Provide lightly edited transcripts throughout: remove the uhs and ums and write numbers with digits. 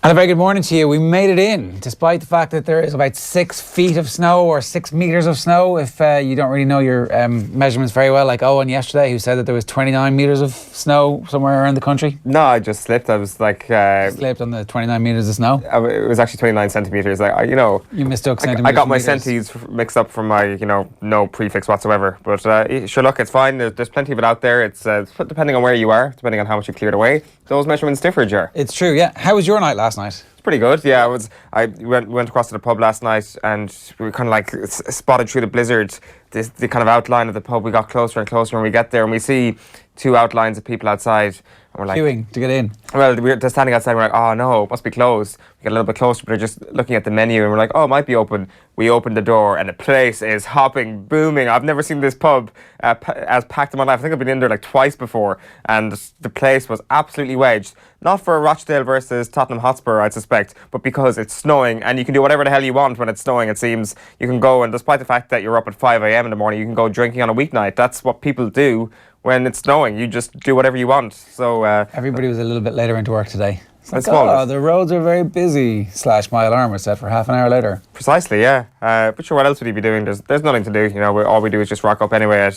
And a very good morning to you. We made it in, despite the fact that there is about 6 feet of snow or 6 metres of snow. If you don't really know your measurements very well, like Owen yesterday, who said that there was 29 metres of snow somewhere around the country. No, I just slipped. I was like... slipped on the 29 metres of snow? It was actually 29 centimetres. You mistook centimetres. I got my centis mixed up from my, no prefix whatsoever. But sure, look, it's fine. There's plenty of it out there. It's depending on where you are, depending on how much you cleared away. Those measurements differ, Jar. It's true, yeah. How was your night last night? It's pretty good, yeah. I went across to the pub last night and we kind of like spotted through the blizzard the kind of outline of the pub. We got closer and closer and we get there and we see two outlines of people outside. And we're like, queuing to get in. Well, they're standing outside and we're like, oh no, it must be closed. We get a little bit closer, but they're just looking at the menu and we're like, oh, it might be open. We opened the door and the place is hopping, booming. I've never seen this pub as packed in my life. I think I've been in there like twice before and the place was absolutely wedged. Not for Rochdale versus Tottenham Hotspur, I suspect, but because it's snowing and you can do whatever the hell you want when it's snowing, it seems. You can go, and despite the fact that you're up at 5 a.m. in the morning, you can go drinking on a weeknight. That's what people do when it's snowing. You just do whatever you want. So everybody was a little bit later into work today. It's like, the roads are very busy, / my alarm was set for half an hour later. Precisely, yeah. But sure, what else would he be doing? There's nothing to do. All we do is just rock up anyway at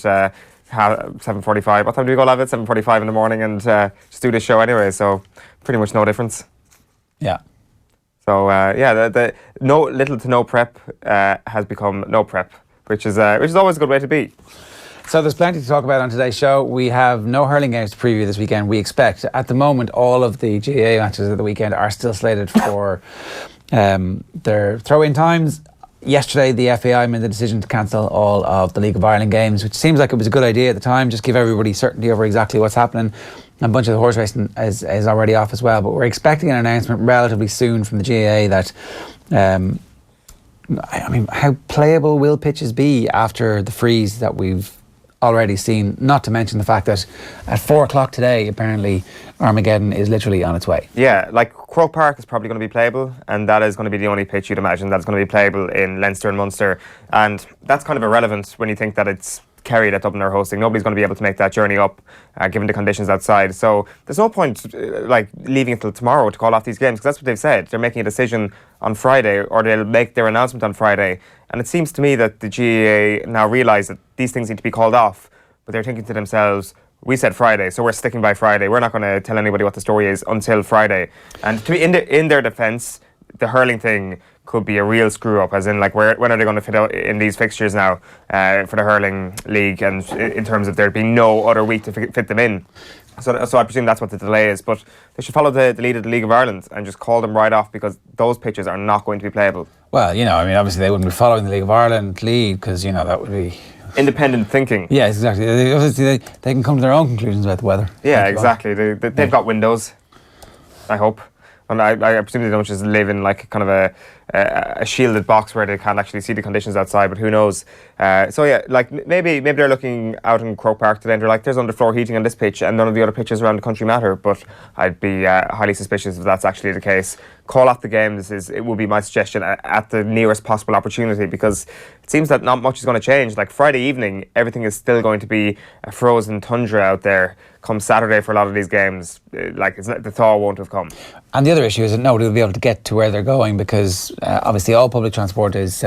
7:45. What time do we go live at? 7:45 in the morning and just do this show anyway. So pretty much no difference. Yeah. So the no little to no prep has become no prep, which is always a good way to be. So there's plenty to talk about on today's show. We have no hurling games to preview this weekend. We expect, at the moment, all of the GAA matches of the weekend are still slated for their throw-in times. Yesterday, the FAI made the decision to cancel all of the League of Ireland games, which seems like it was a good idea at the time, just give everybody certainty over exactly what's happening. A bunch of the horse racing is already off as well, but we're expecting an announcement relatively soon from the GAA that... how playable will pitches be after the freeze that we've already seen, not to mention the fact that at 4 o'clock today, apparently, Armageddon is literally on its way. Yeah, like Croke Park is probably going to be playable, and that is going to be the only pitch you'd imagine that's going to be playable in Leinster and Munster, and that's kind of irrelevant when you think that it's Kerry that Dublin are hosting. Nobody's going to be able to make that journey up given the conditions outside. So there's no point leaving until tomorrow to call off these games, because that's what they've said. They're making a decision on Friday, or they'll make their announcement on Friday. And it seems to me that the GAA now realise that these things need to be called off, but they're thinking to themselves, we said Friday, so we're sticking by Friday. We're not going to tell anybody what the story is until Friday. And to be in their defence, the hurling thing could be a real screw-up, as in, like, when are they going to fit out in these fixtures now for the hurling league, and in terms of there being no other week to fit them in. So I presume that's what the delay is, but they should follow the lead of the League of Ireland and just call them right off, because those pitches are not going to be playable. Well, obviously they wouldn't be following the League of Ireland lead, because, that would be... independent thinking. Yeah, exactly. Obviously they can come to their own conclusions about the weather. Yeah, exactly. They've got windows, I hope. And I presume they don't just live in like kind of a shielded box where they can't actually see the conditions outside, but who knows. So yeah, like maybe they're looking out in Croke Park today and they're like, there's underfloor heating on this pitch and none of the other pitches around the country matter, but I'd be highly suspicious if that's actually the case. Call off the games it would be my suggestion at the nearest possible opportunity, because it seems that not much is going to change. Like Friday evening, everything is still going to be a frozen tundra out there. Come Saturday for a lot of these games, the thaw won't have come. And the other issue is that nobody will be able to get to where they're going, because obviously all public transport is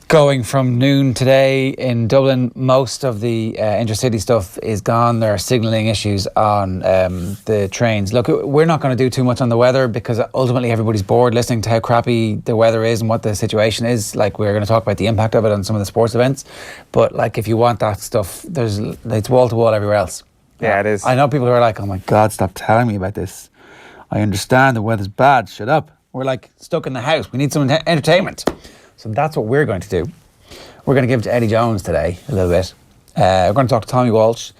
going from noon today in Dublin. Most of the intercity stuff is gone. There are signalling issues on the trains. Look, we're not going to do too much on the weather, because ultimately everybody's bored listening to how crappy the weather is and what the situation is. Like, we're going to talk about the impact of it on some of the sports events. But like, if you want that stuff, it's wall to wall everywhere else. Yeah, it is. I know people who are like, oh my God, stop telling me about this. I understand the weather's bad, shut up. We're like stuck in the house. We need some entertainment. So that's what we're going to do. We're going to give it to Eddie Jones today a little bit. We're going to talk to Tommy Walsh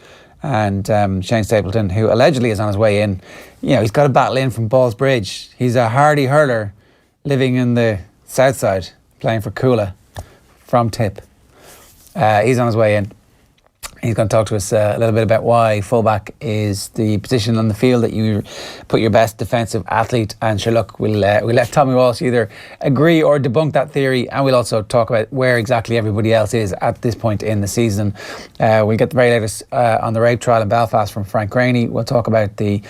and Shane Stapleton, who allegedly is on his way in. He's got a battle in from Ballsbridge. He's a hardy hurler living in the south side, playing for Coola from Tip. He's on his way in. He's going to talk to us a little bit about why fullback is the position on the field that you put your best defensive athlete. And sure, look, we'll let Tommy Walsh either agree or debunk that theory, and we'll also talk about where exactly everybody else is at this point in the season. We'll get the very latest on the rape trial in Belfast from Frank Graney. We'll talk about the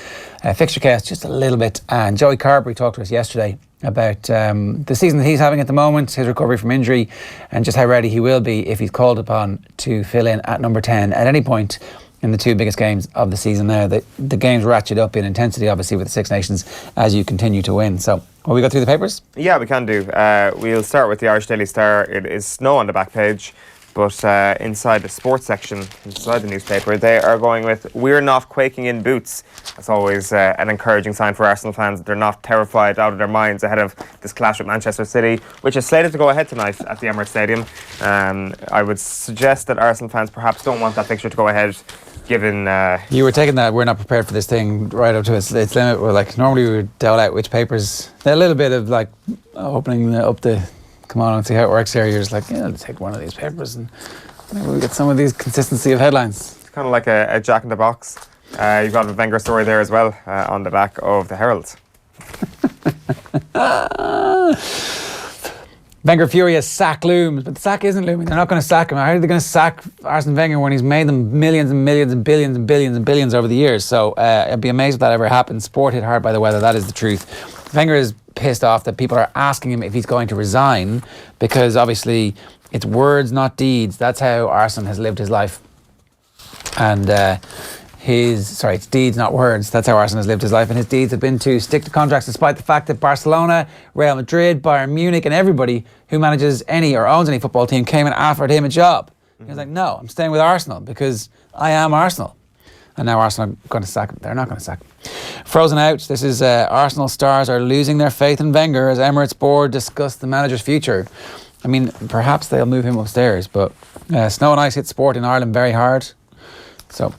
fixture chaos just a little bit. And Joey Carbery talked to us yesterday about the season that he's having at the moment, his recovery from injury, and just how ready he will be if he's called upon to fill in at number 10 at any point in the two biggest games of the season now. The games ratchet up in intensity, obviously, with the Six Nations as you continue to win. So, will we go through the papers? Yeah, we can do. We'll start with the Irish Daily Star. It is snow on the back page, but inside the sports section, inside the newspaper, they are going with, "We're not quaking in boots." That's always an encouraging sign for Arsenal fans. They're not terrified out of their minds ahead of this clash with Manchester City, which is slated to go ahead tonight at the Emirates Stadium. I would suggest that Arsenal fans perhaps don't want that fixture to go ahead, given... You were taking that "we're not prepared for this" thing right up to its limit. We're like, normally we would doubt out which papers. A little bit of like opening up the... come on and see how it works here. You're just like, yeah, I'll take one of these papers and maybe we'll get some of these consistency of headlines. It's kind of like a Jack in the Box. You've got a Wenger story there as well on the back of the Herald. Wenger furious, sack looms, but the sack isn't looming. They're not going to sack him. How are they going to sack Arsene Wenger when he's made them millions and millions and billions and billions and billions over the years? So I'd be amazed if that ever happened. Sport hit hard by the weather, that is the truth. Wenger is pissed off that people are asking him if he's going to resign, because obviously it's words, not deeds. That's how Arsene has lived his life. And it's deeds, not words. That's how Arsene has lived his life, and his deeds have been to stick to contracts despite the fact that Barcelona, Real Madrid, Bayern Munich and everybody who manages any or owns any football team came and offered him a job. Mm-hmm. He was like, no, I'm staying with Arsenal because I am Arsenal. And now Arsenal are going to sack him. They're not going to sack him. Frozen out. This is Arsenal stars are losing their faith in Wenger as Emirates board discuss the manager's future. I mean, perhaps they'll move him upstairs, but snow and ice hit sport in Ireland very hard. So,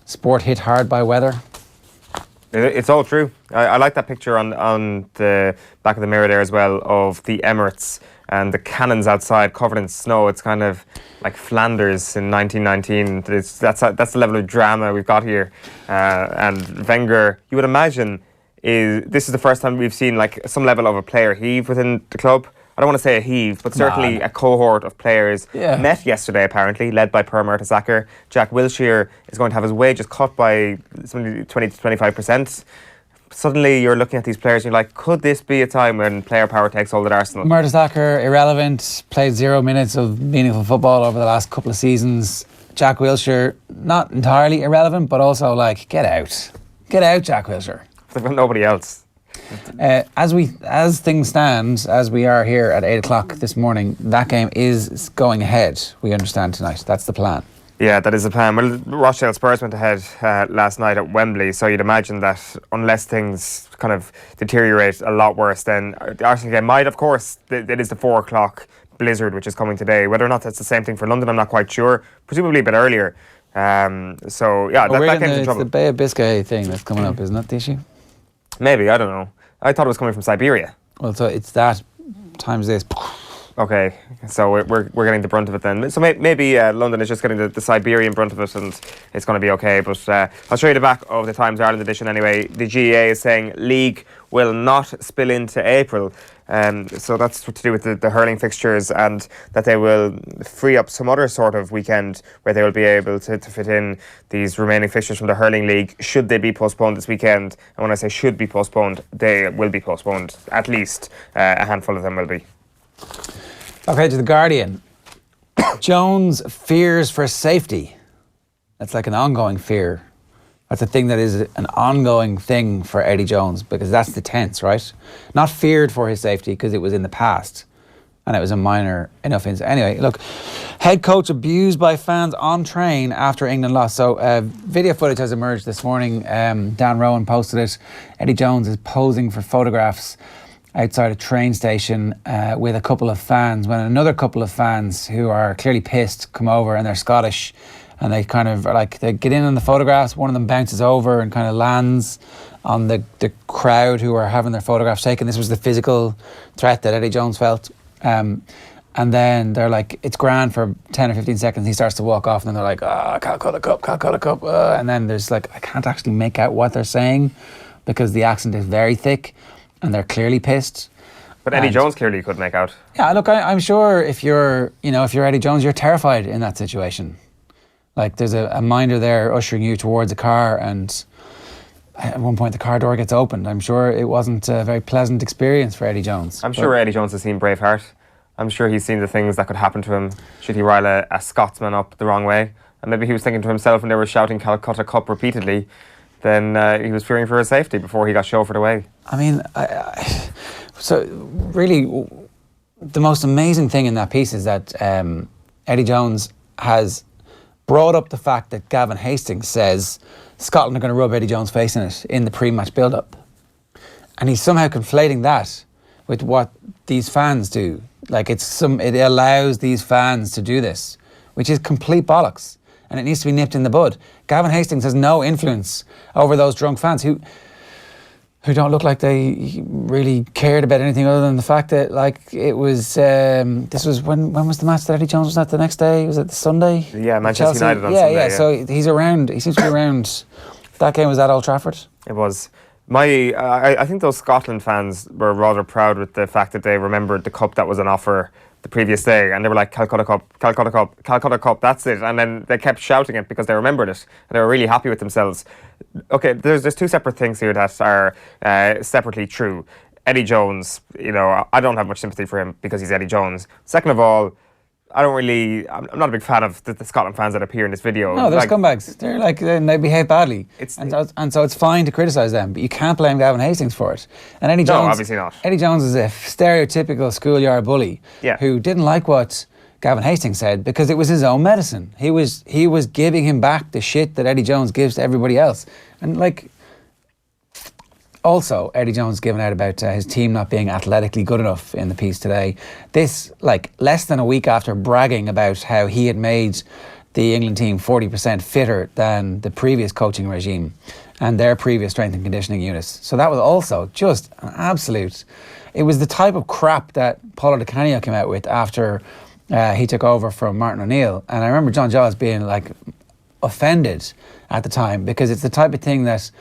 sport hit hard by weather. It's all true. I like that picture on the back of the Mirror there as well of the Emirates and the cannons outside covered in snow. It's kind of like Flanders in 1919. That's the level of drama we've got here. And Wenger, you would imagine, this is the first time we've seen like some level of a player heave within the club. I don't want to say a heave, but certainly a cohort of players met yesterday, apparently, led by Per Mertesacker. Jack Wilshere is going to have his wages cut by 20 to 25%. Suddenly you're looking at these players and you're like, could this be a time when player power takes hold at Arsenal? Mertesacker, irrelevant, played 0 minutes of meaningful football over the last couple of seasons. Jack Wilshere, not entirely irrelevant, but also like, get out. Get out, Jack Wilshere. They've got nobody else. As things stand, as we are here at 8 o'clock this morning, that game is going ahead, we understand, tonight. That's the plan. Yeah, that is the plan. Well, Rochdale Spurs went ahead last night at Wembley, so you'd imagine that unless things kind of deteriorate a lot worse, then the Arsenal game might, of course, it is the 4 o'clock blizzard which is coming today. Whether or not that's the same thing for London, I'm not quite sure. Presumably a bit earlier. So, yeah, that game's in trouble. It's the Bay of Biscay thing that's coming up, isn't that the issue? Maybe, I don't know. I thought it was coming from Siberia. Well, so it's that times this. Okay, so we're getting the brunt of it then. So maybe London is just getting the Siberian brunt of it and it's going to be okay. But I'll show you the back of the Times Ireland edition anyway. The GAA is saying league will not spill into April. So that's to do with the hurling fixtures, and that they will free up some other sort of weekend where they will be able to fit in these remaining fixtures from the hurling league should they be postponed this weekend. And when I say should be postponed, they will be postponed. At least a handful of them will be. Okay, to The Guardian. Jones fears for safety. That's like an ongoing fear. That's a thing that is an ongoing thing for Eddie Jones, because that's the tense, right? Not feared for his safety because it was in the past and it was a minor enough incident. Anyway, look, head coach abused by fans on train after England lost. So video footage has emerged this morning. Dan Rowan posted it. Eddie Jones is posing for photographs outside a train station with a couple of fans, when another couple of fans who are clearly pissed come over, and they're Scottish, and they kind of are like, they get in on the photographs. One of them bounces over and kind of lands on the crowd who are having their photographs taken. This was the physical threat that Eddie Jones felt. And And then they're like, it's grand for 10 or 15 seconds. He starts to walk off, and then they're like, Calcutta Cup. And then there's like, I can't actually make out what they're saying because the accent is very thick and they're clearly pissed. But Eddie Jones clearly could make out. Yeah, look, I'm sure if you're Eddie Jones, you're terrified in that situation. Like, there's a minder there ushering you towards a car, and at one point the car door gets opened. I'm sure it wasn't a very pleasant experience for Eddie Jones. I'm sure Eddie Jones has seen Braveheart. I'm sure he's seen the things that could happen to him should he rile a Scotsman up the wrong way. And maybe he was thinking to himself when they were shouting Calcutta Cup repeatedly, then he was fearing for his safety before he got chauffeured away. I mean, so really, the most amazing thing in that piece is that Eddie Jones has brought up the fact that Gavin Hastings says Scotland are going to rub Eddie Jones' face in it in the pre-match build-up. And he's somehow conflating that with what these fans do. Like, it allows these fans to do this, which is complete bollocks. And it needs to be nipped in the bud. Gavin Hastings has no influence over those drunk fans who don't look like they really cared about anything other than the fact that, like, it was, this was, when was the match that Eddie Jones was at the next day? Was it the Sunday? Yeah, Manchester United on Sunday. Yeah, so he's around, he seems to be around. That game was at Old Trafford? It was. I think those Scotland fans were rather proud with the fact that they remembered the cup that was on offer the previous day, and they were like, Calcutta Cup, that's it. And then they kept shouting it because they remembered it, and they were really happy with themselves. Okay, there's two separate things here that are separately true. Eddie Jones, I don't have much sympathy for him because he's Eddie Jones. Second of all, I'm not a big fan of the Scotland fans that appear in this video. No, they're scumbags. They're like, they behave badly. And so it's fine to criticise them, but you can't blame Gavin Hastings for it. And Eddie Jones, no, obviously not. Eddie Jones is a stereotypical schoolyard bully who didn't like what Gavin Hastings said because it was his own medicine. He was giving him back the shit that Eddie Jones gives to everybody else. And like, also, Eddie Jones giving out about his team not being athletically good enough in the piece today. This, like, less than a week after bragging about how he had made the England team 40% fitter than the previous coaching regime and their previous strength and conditioning units. So that was also just an absolute... It was the type of crap that Paulo Di Canio came out with after he took over from Martin O'Neill. And I remember John Giles being, like, offended at the time because it's the type of thing that...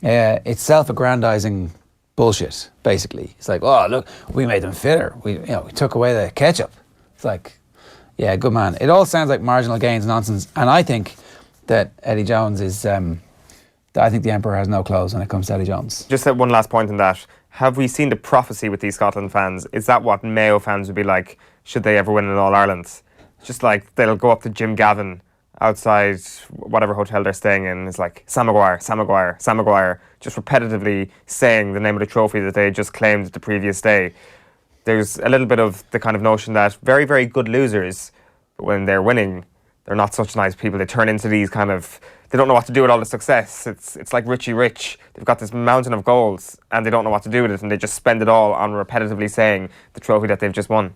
it's self-aggrandizing bullshit, basically. It's like, oh, look, we made them fitter. We took away the ketchup. It's like, yeah, good man. It all sounds like marginal gains nonsense. And I think that Eddie Jones is... I think the Emperor has no clothes when it comes to Eddie Jones. Just one last point on that. Have we seen the prophecy with these Scotland fans? Is that what Mayo fans would be like should they ever win in All-Ireland? Just like they'll go up to Jim Gavin outside whatever hotel they're staying in. It's like, Sam Maguire, just repetitively saying the name of the trophy that they just claimed the previous day. There's a little bit of the kind of notion that very, very good losers, when they're winning, they're not such nice people. They turn into these kind of... They don't know what to do with all the success. It's like Richie Rich. They've got this mountain of goals and they don't know what to do with it, and they just spend it all on repetitively saying the trophy that they've just won.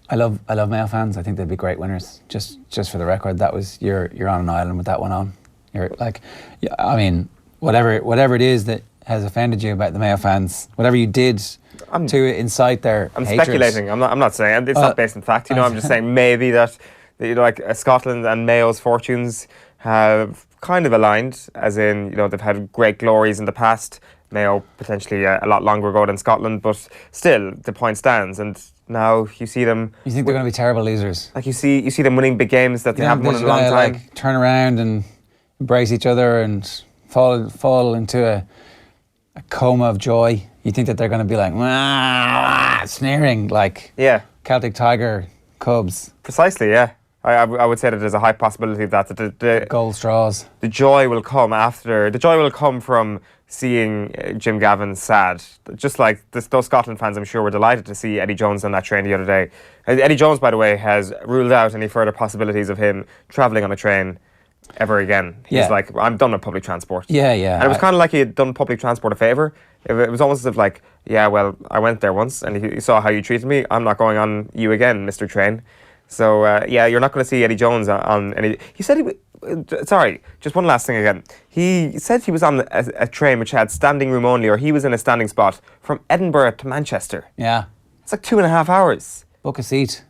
I love Mayo fans. I think they'd be great winners. Just for the record, that was you're on an island with that one on. You're like, I mean, whatever it is that has offended you about the Mayo fans, whatever you did to incite their I'm hatred. Speculating. I'm not saying it's not based on fact. I'm just saying maybe that like Scotland and Mayo's fortunes have kind of aligned, as in they've had great glories in the past. Mayo potentially a lot longer ago than Scotland, but still the point stands. And now you see them. You think they're going to be terrible losers? Like you see them winning big games that they haven't won in a long time. Like turn around and embrace each other and fall into a coma of joy. You think that they're going to be like sneering like Celtic Tiger Cubs? Precisely, yeah. I would say that there's a high possibility that the gold straws. The joy will come after. The joy will come from seeing Jim Gavin sad. Just like those Scotland fans, I'm sure, were delighted to see Eddie Jones on that train the other day. Eddie Jones, by the way, has ruled out any further possibilities of him travelling on a train ever again. He's like, I'm done with public transport. Yeah. And it was kind of like he had done public transport a favour. It was almost as if like, yeah, well, I went there once and he saw how you treated me. I'm not going on you again, Mr. Train. So, you're not going to see Eddie Jones on any... He said sorry, just one last thing again. He said he was on a train which had standing room only, or he was in a standing spot from Edinburgh to Manchester. Yeah. It's like 2.5 hours. Book a seat.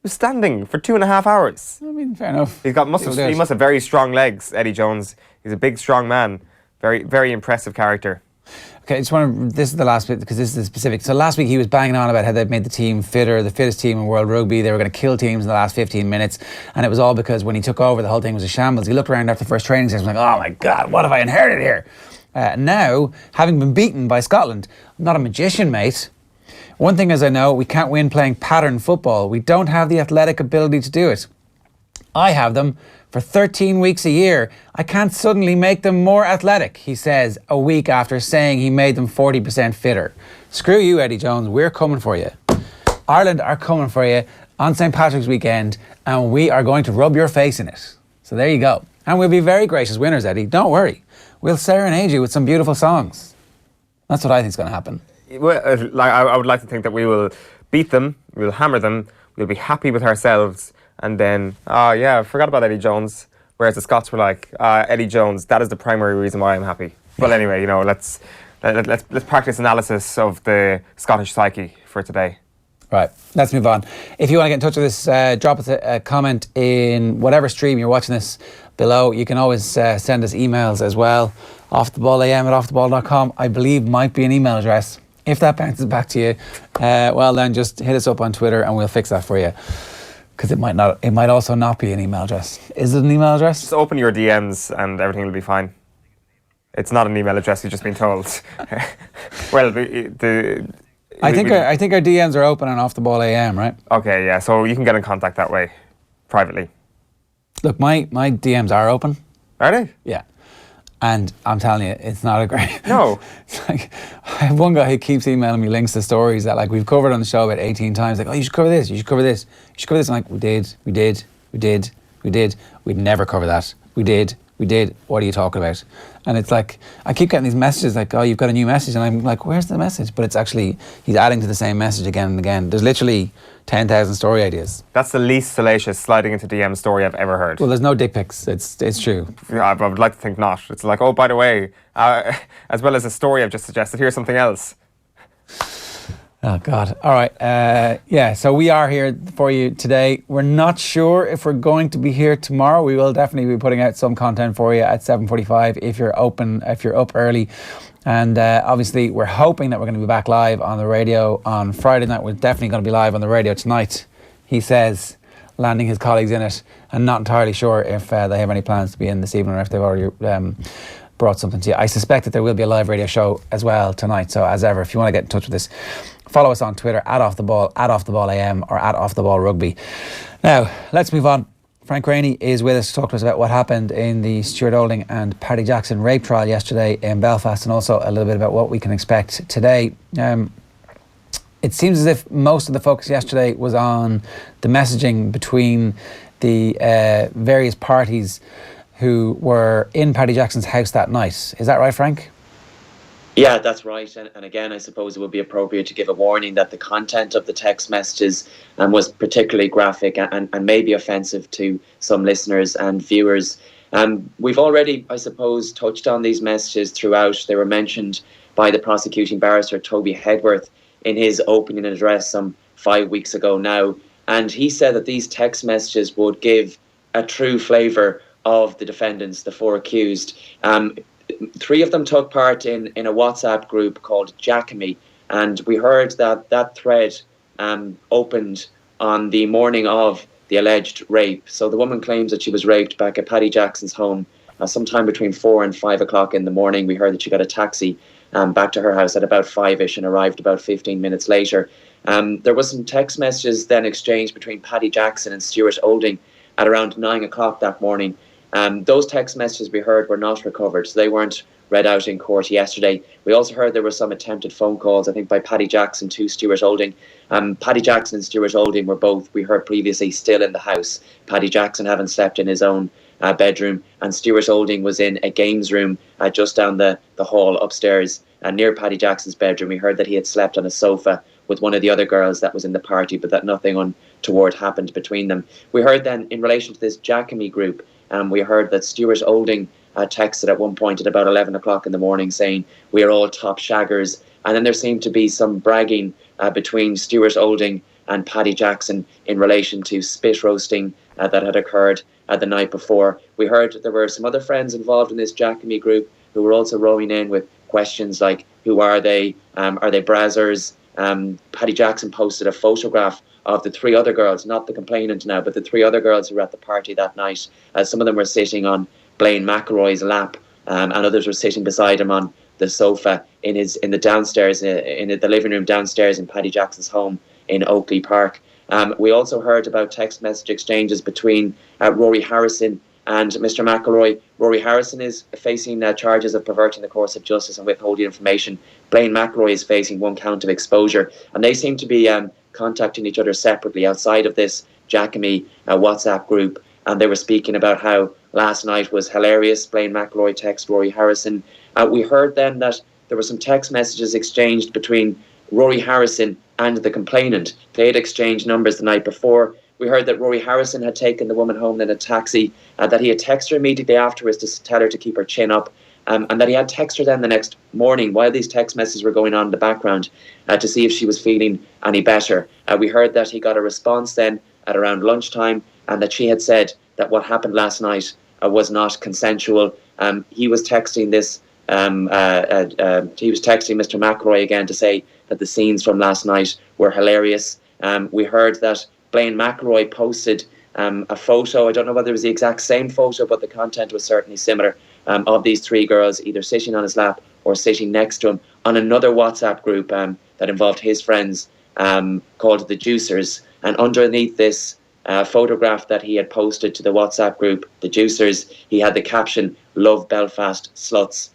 was standing for 2.5 hours. I mean, fair enough. He must have very strong legs, Eddie Jones. He's a big, strong man. Very, very impressive character. Okay, this is the last bit because this is specific. So last week he was banging on about how they'd made the team fitter, the fittest team in World Rugby. They were going to kill teams in the last 15 minutes. And it was all because when he took over, the whole thing was a shambles. He looked around after the first training session like, oh my God, what have I inherited here? Now, having been beaten by Scotland, I'm not a magician, mate. One thing is I know, we can't win playing pattern football. We don't have the athletic ability to do it. I have them for 13 weeks a year. I can't suddenly make them more athletic, he says a week after saying he made them 40% fitter. Screw you, Eddie Jones, we're coming for you. Ireland are coming for you on St. Patrick's weekend and we are going to rub your face in it. So there you go. And we'll be very gracious winners, Eddie, don't worry. We'll serenade you with some beautiful songs. That's what I think is going to happen. Well, I would like to think that we will beat them, we'll hammer them, we'll be happy with ourselves. And then, I forgot about Eddie Jones. Whereas the Scots were like, Eddie Jones, that is the primary reason why I'm happy. Well, anyway, let's practice analysis of the Scottish psyche for today. Right, let's move on. If you want to get in touch with us, drop us a comment in whatever stream you're watching this below. You can always send us emails as well. offtheballam@offtheball.com, I believe, might be an email address. If that bounces back to you, well then just hit us up on Twitter and we'll fix that for you. Because it might also not be an email address. Is it an email address? Just open your DMs and everything will be fine. It's not an email address, you've just been told. Well, I think our DMs are open on Off the Ball AM, right? Okay, yeah, so you can get in contact that way, privately. Look, my DMs are open. Are they? Yeah. And I'm telling you, it's not a great... No. It's like, I have one guy who keeps emailing me links to stories that we've covered on the show about 18 times. Like, oh, you should cover this, you should cover this, you should cover this. I'm like, we did. We'd never cover that. We did. What are you talking about? And it's like, I keep getting these messages like, oh, you've got a new message. And I'm like, where's the message? But it's actually, he's adding to the same message again and again. There's literally 10,000 story ideas. That's the least salacious sliding into DM story I've ever heard. Well, there's no dick pics. It's true. Yeah, I would like to think not. It's like, oh, by the way, as well as a story I've just suggested, here's something else. Oh, God. All right. So we are here for you today. We're not sure if we're going to be here tomorrow. We will definitely be putting out some content for you at 7:45 if you're up early. And obviously, we're hoping that we're going to be back live on the radio on Friday night. We're definitely going to be live on the radio tonight, he says, landing his colleagues in it. And not entirely sure if they have any plans to be in this evening or if they've already brought something to you. I suspect that there will be a live radio show as well tonight. So as ever, if you want to get in touch with us, follow us on Twitter @OffTheBall, @OffTheBallAM or @OffTheBallRugby. Now, let's move on. Frank Rainey is with us to talk to us about what happened in the Stuart Olding and Paddy Jackson rape trial yesterday in Belfast, and also a little bit about what we can expect today. It seems as if most of the focus yesterday was on the messaging between the various parties who were in Paddy Jackson's house that night. Is that right, Frank? Yeah, that's right. And again, I suppose it would be appropriate to give a warning that the content of the text messages was particularly graphic and maybe offensive to some listeners and viewers. We've already, I suppose, touched on these messages throughout. They were mentioned by the prosecuting barrister, Toby Hedworth, in his opening address some 5 weeks ago now. And he said that these text messages would give a true flavour of the defendants, the four accused. 3 of them took part in a WhatsApp group called Jackamie, and we heard that thread opened on the morning of the alleged rape. So the woman claims that she was raped back at Paddy Jackson's home sometime between 4 and 5 o'clock in the morning. We heard that she got a taxi back to her house at about 5ish and arrived about 15 minutes later. There was some text messages then exchanged between Paddy Jackson and Stuart Olding at around 9 o'clock that morning. Those text messages we heard were not recovered, so they weren't read out in court yesterday. We also heard there were some attempted phone calls, I think by Paddy Jackson to Stuart Olding. Paddy Jackson and Stuart Olding were both, we heard previously, still in the house. Paddy Jackson having slept in his own bedroom, and Stuart Olding was in a games room just down the hall upstairs near Paddy Jackson's bedroom. We heard that he had slept on a sofa with one of the other girls that was in the party, but that nothing untoward happened between them. We heard then, in relation to this Jackamie group, we heard that Stuart Olding texted at one point at about 11 o'clock in the morning saying, "We are all top shaggers." And then there seemed to be some bragging between Stuart Olding and Paddy Jackson in relation to spit roasting that had occurred the night before. We heard that there were some other friends involved in this Jackamie group who were also rowing in with questions like, who are they? Are they brazzers? Paddy Jackson posted a photograph of the 3 other girls, not the complainant now, but the 3 other girls who were at the party that night. Some of them were sitting on Blaine McElroy's lap, and others were sitting beside him on the sofa in the downstairs, in the living room downstairs in Paddy Jackson's home in Oakley Park. We also heard about text message exchanges between Rory Harrison and Mr. McElroy. Rory Harrison is facing charges of perverting the course of justice and withholding information. Blaine McElroy is facing 1 count of exposure, and they seem to be contacting each other separately outside of this Jackamie WhatsApp group. And they were speaking about how last night was hilarious. Blaine McElroy text Rory Harrison. We heard then that there were some text messages exchanged between Rory Harrison and the complainant. They had exchanged numbers the night before. We heard that Rory Harrison had taken the woman home in a taxi, that he had texted her immediately afterwards to tell her to keep her chin up, and that he had texted her then the next morning while these text messages were going on in the background to see if she was feeling any better. We heard that he got a response then at around lunchtime, and that she had said that what happened last night was not consensual. He was texting this. He was texting Mr. McElroy again to say that the scenes from last night were hilarious. We heard that Blaine McElroy posted a photo. I don't know whether it was the exact same photo, but the content was certainly similar, of these 3 girls either sitting on his lap or sitting next to him on another WhatsApp group that involved his friends, called the Juicers. And underneath this photograph that he had posted to the WhatsApp group, the Juicers, he had the caption, "Love Belfast Sluts."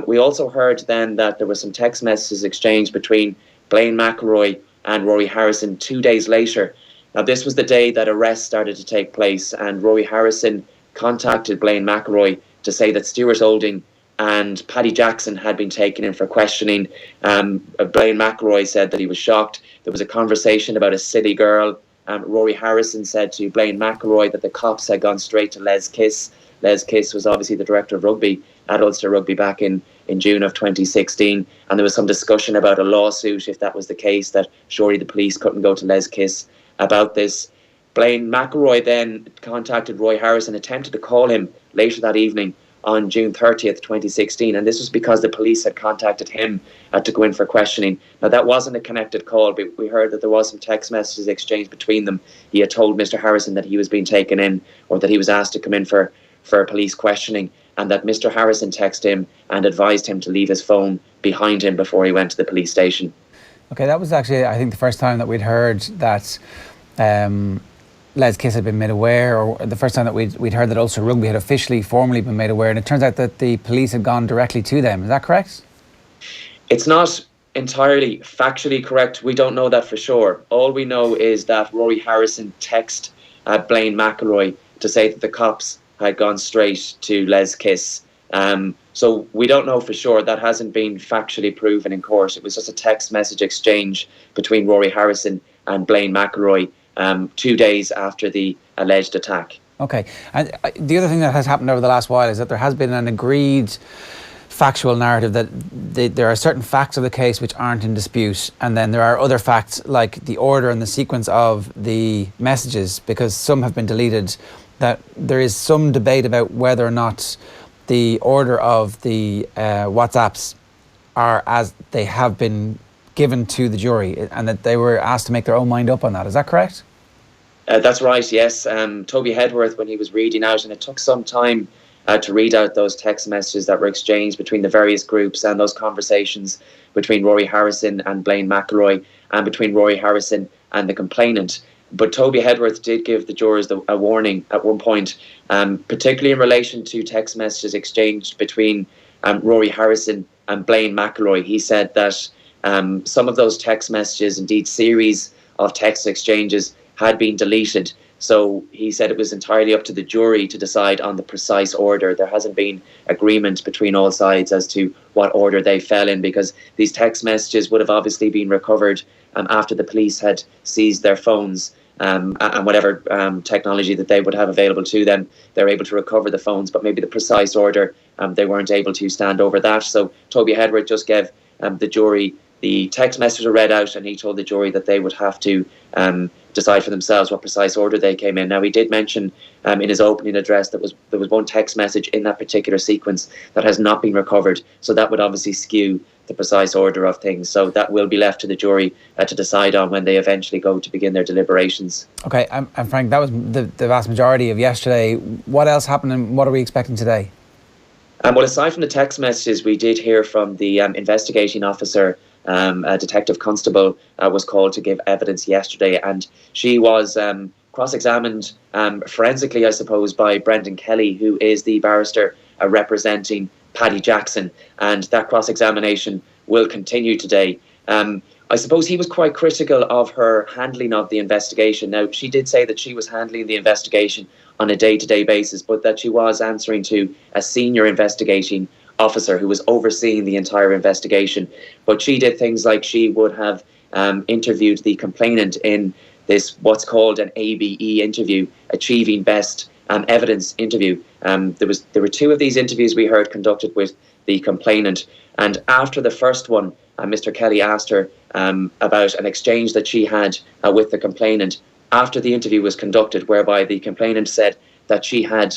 We also heard then that there were some text messages exchanged between Blaine McElroy and Rory Harrison 2 days later. Now, this was the day that arrests started to take place, and Rory Harrison contacted Blaine McElroy to say that Stuart Olding and Paddy Jackson had been taken in for questioning. Blaine McElroy said that he was shocked. There was a conversation about a silly girl. Rory Harrison said to Blaine McElroy that the cops had gone straight to Les Kiss. Les Kiss was obviously the director of rugby at Ulster Rugby back in June of 2016, and there was some discussion about a lawsuit if that was the case, that surely the police couldn't go to Les Kiss about this. Blaine McElroy then contacted Roy Harrison, attempted to call him later that evening on June 30th, 2016, and this was because the police had contacted him to go in for questioning. Now, that wasn't a connected call, but we heard that there was some text messages exchanged between them. He had told Mr. Harrison that he was being taken in, or that he was asked to come in for police questioning, and that Mr. Harrison texted him and advised him to leave his phone behind him before he went to the police station. Okay, that was actually, I think, the first time that we'd heard that Les Kiss had been made aware, or the first time that we'd heard that Ulster Rugby had officially, formally been made aware, and it turns out that the police had gone directly to them. Is that correct? It's not entirely factually correct. We don't know that for sure. All we know is that Rory Harrison texted Blaine McElroy to say that the cops had gone straight to Les Kiss. So we don't know for sure. That hasn't been factually proven in court. It was just a text message exchange between Rory Harrison and Blaine McElroy 2 days after the alleged attack. Okay. And the other thing that has happened over the last while is that there has been an agreed factual narrative that there are certain facts of the case which aren't in dispute, and then there are other facts like the order and the sequence of the messages, because some have been deleted, that there is some debate about whether or not the order of the WhatsApps are as they have been given to the jury, and that they were asked to make their own mind up on that. Is that correct? That's right, yes. Toby Hedworth, when he was reading out, and it took some time to read out those text messages that were exchanged between the various groups and those conversations between Rory Harrison and Blaine McElroy, and between Rory Harrison and the complainant. But Toby Hedworth did give the jurors a warning at one point, particularly in relation to text messages exchanged between Rory Harrison and Blaine McElroy. He said that some of those text messages, indeed series of text exchanges, had been deleted. So he said it was entirely up to the jury to decide on the precise order. There hasn't been agreement between all sides as to what order they fell in, because these text messages would have obviously been recovered after the police had seized their phones and whatever technology that they would have available to them. They're able to recover the phones, but maybe the precise order, they weren't able to stand over that. So Toby Hedworth just gave the jury the text messages were read out, and he told the jury that they would have to decide for themselves what precise order they came in. Now, he did mention in his opening address that there was one text message in that particular sequence that has not been recovered, so that would obviously skew the precise order of things. So that will be left to the jury to decide on when they eventually go to begin their deliberations. Okay, and Frank, that was the vast majority of yesterday. What else happened, and what are we expecting today? Well, aside from the text messages, we did hear from the investigating officer. A detective constable was called to give evidence yesterday, and she was cross-examined forensically, I suppose, by Brendan Kelly, who is the barrister representing Paddy Jackson, and that cross-examination will continue today. I suppose he was quite critical of her handling of the investigation. Now, she did say that she was handling the investigation on a day-to-day basis, but that she was answering to a senior investigating officer who was overseeing the entire investigation. But she did things like she would have interviewed the complainant in this, what's called an ABE interview, Achieving Best Evidence interview. There were two of these interviews we heard conducted with the complainant, and after the first one, Mr. Kelly asked her about an exchange that she had with the complainant after the interview was conducted, whereby the complainant said that she had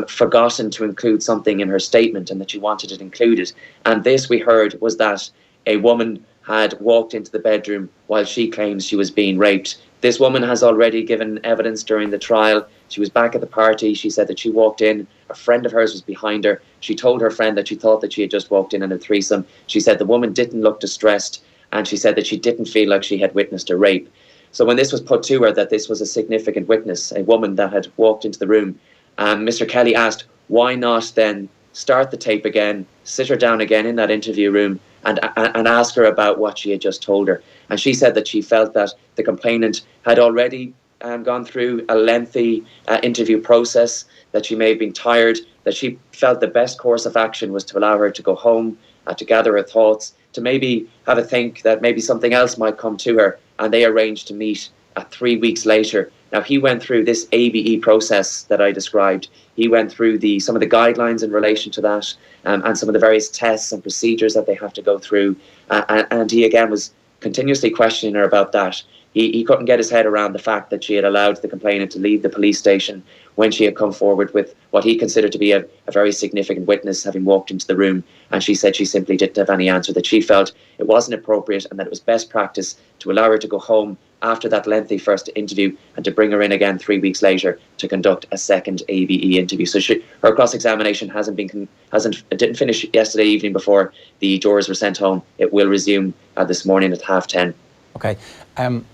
forgotten to include something in her statement and that she wanted it included. And this, we heard, was that a woman had walked into the bedroom while she claims she was being raped. This woman has already given evidence during the trial. She was back at the party. She said that she walked in. A friend of hers was behind her. She told her friend that she thought that she had just walked in a threesome. She said the woman didn't look distressed, and she said that she didn't feel like she had witnessed a rape. So when this was put to her that this was a significant witness, a woman that had walked into the room, Mr. Kelly asked, why not then start the tape again, sit her down again in that interview room and ask her about what she had just told her. And she said that she felt that the complainant had already gone through a lengthy interview process, that she may have been tired, that she felt the best course of action was to allow her to go home, to gather her thoughts, to maybe have a think that maybe something else might come to her. And they arranged to meet 3 weeks later. Now, he went through this ABE process that I described. He went through some of the guidelines in relation to that and some of the various tests and procedures that they have to go through. And he, again, was continuously questioning her about that. He couldn't get his head around the fact that she had allowed the complainant to leave the police station when she had come forward with what he considered to be a very significant witness having walked into the room. And she said she simply didn't have any answer, that she felt it wasn't appropriate and that it was best practice to allow her to go home after that lengthy first interview and to bring her in again 3 weeks later to conduct a second ABE interview. So her cross-examination didn't finish yesterday evening before the jurors were sent home. It will resume this morning at 10:30. Okay.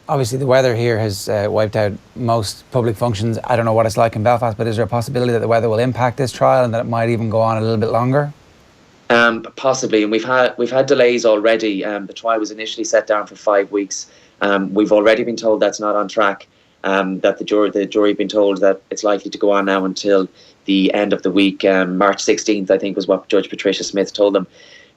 Obviously, the weather here has wiped out most public functions. I don't know what it's like in Belfast, but is there a possibility that the weather will impact this trial and that it might even go on a little bit longer? Possibly, and we've had delays already. The trial was initially set down for 5 weeks. We've already been told that's not on track. That the jury have been told that it's likely to go on now until the end of the week. March 16th, I think, was what Judge Patricia Smith told them.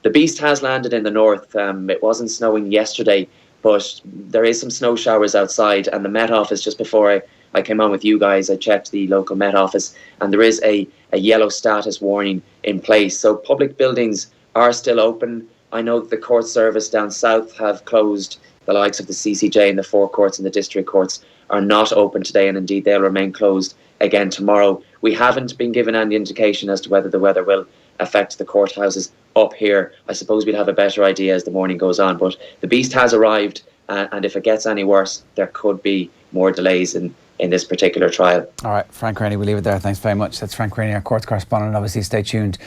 The beast has landed in the north. It wasn't snowing yesterday, but there is some snow showers outside, and the Met Office, just before I came on with you guys, I checked the local Met Office, and there is a yellow status warning in place. So public buildings are still open. I know that the court service down south have closed. The likes of the CCJ and the four courts and the district courts are not open today, and indeed they'll remain closed again tomorrow. We haven't been given any indication as to whether the weather will affect the courthouses up here. I suppose we'll have a better idea as the morning goes on, but the beast has arrived, and if it gets any worse, there could be more delays in this particular trial. All right, Frank Rainey, we'll leave it there. Thanks very much. That's Frank Rainey, our courts correspondent. Obviously, stay tuned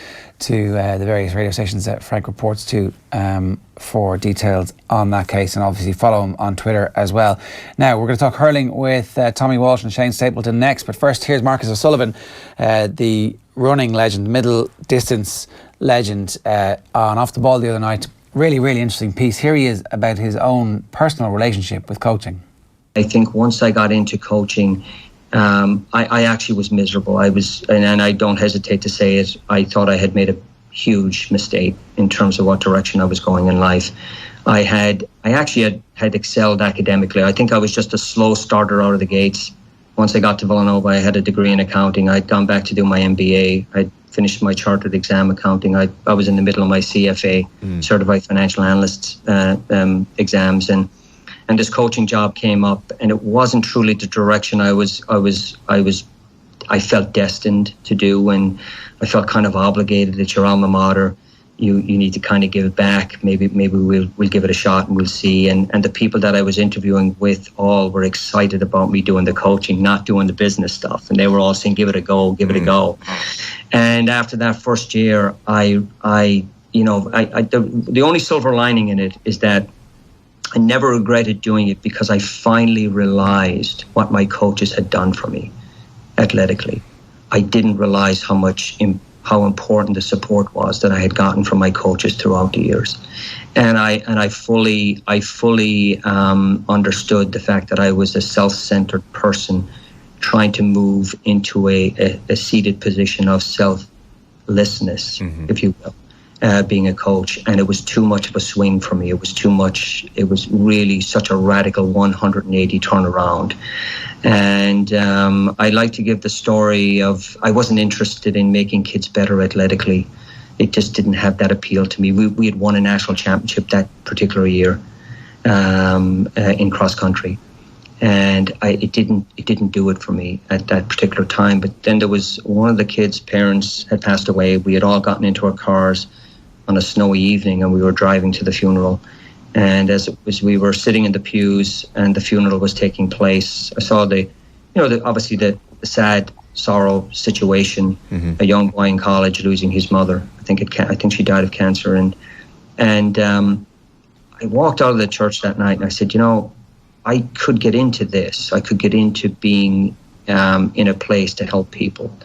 to the various radio stations that Frank reports to for details on that case, and obviously follow him on Twitter as well. Now, we're going to talk hurling with Tommy Walsh and Shane Stapleton next, but first, here's Marcus O'Sullivan, the running legend, middle distance legend, on Off the Ball the other night. Really, really interesting piece. Here he is about his own personal relationship with coaching. I think once I got into coaching, I actually was miserable. And I don't hesitate to say it, I thought I had made a huge mistake in terms of what direction I was going in life. I actually had excelled academically. I think I was just a slow starter out of the gates. Once I got to Villanova, I had a degree in accounting. I'd gone back to do my MBA. finished my chartered exam accounting. I was in the middle of my CFA, Certified Financial Analyst exams, and this coaching job came up, and it wasn't truly the direction I felt destined to do, and I felt kind of obligated. It's your alma mater. You need to kind of give it back. Maybe we'll give it a shot and we'll see. And the people that I was interviewing with all were excited about me doing the coaching, not doing the business stuff. And they were all saying, give it a go, give it a go. And after that first year, the only silver lining in it is that I never regretted doing it, because I finally realized what my coaches had done for me athletically. I didn't realize how important the support was that I had gotten from my coaches throughout the years, and I fully understood the fact that I was a self-centered person trying to move into a seated position of selflessness, if you will, being a coach, and it was too much of a swing for me. It was too much. It was really such a radical 180 turnaround. And I like to give the story of, I wasn't interested in making kids better athletically. It just didn't have that appeal to me. We had won a national championship that particular year in cross country, and it didn't do it for me at that particular time. But then there was one of the kids' parents had passed away. We had all gotten into our cars on a snowy evening, and we were driving to the funeral. And as we were sitting in the pews and the funeral was taking place, I saw obviously the sad sorrow situation. A young boy in college losing his mother. I think she died of cancer. And I walked out of the church that night and I said, I could get into this. I could get into being in a place to help people.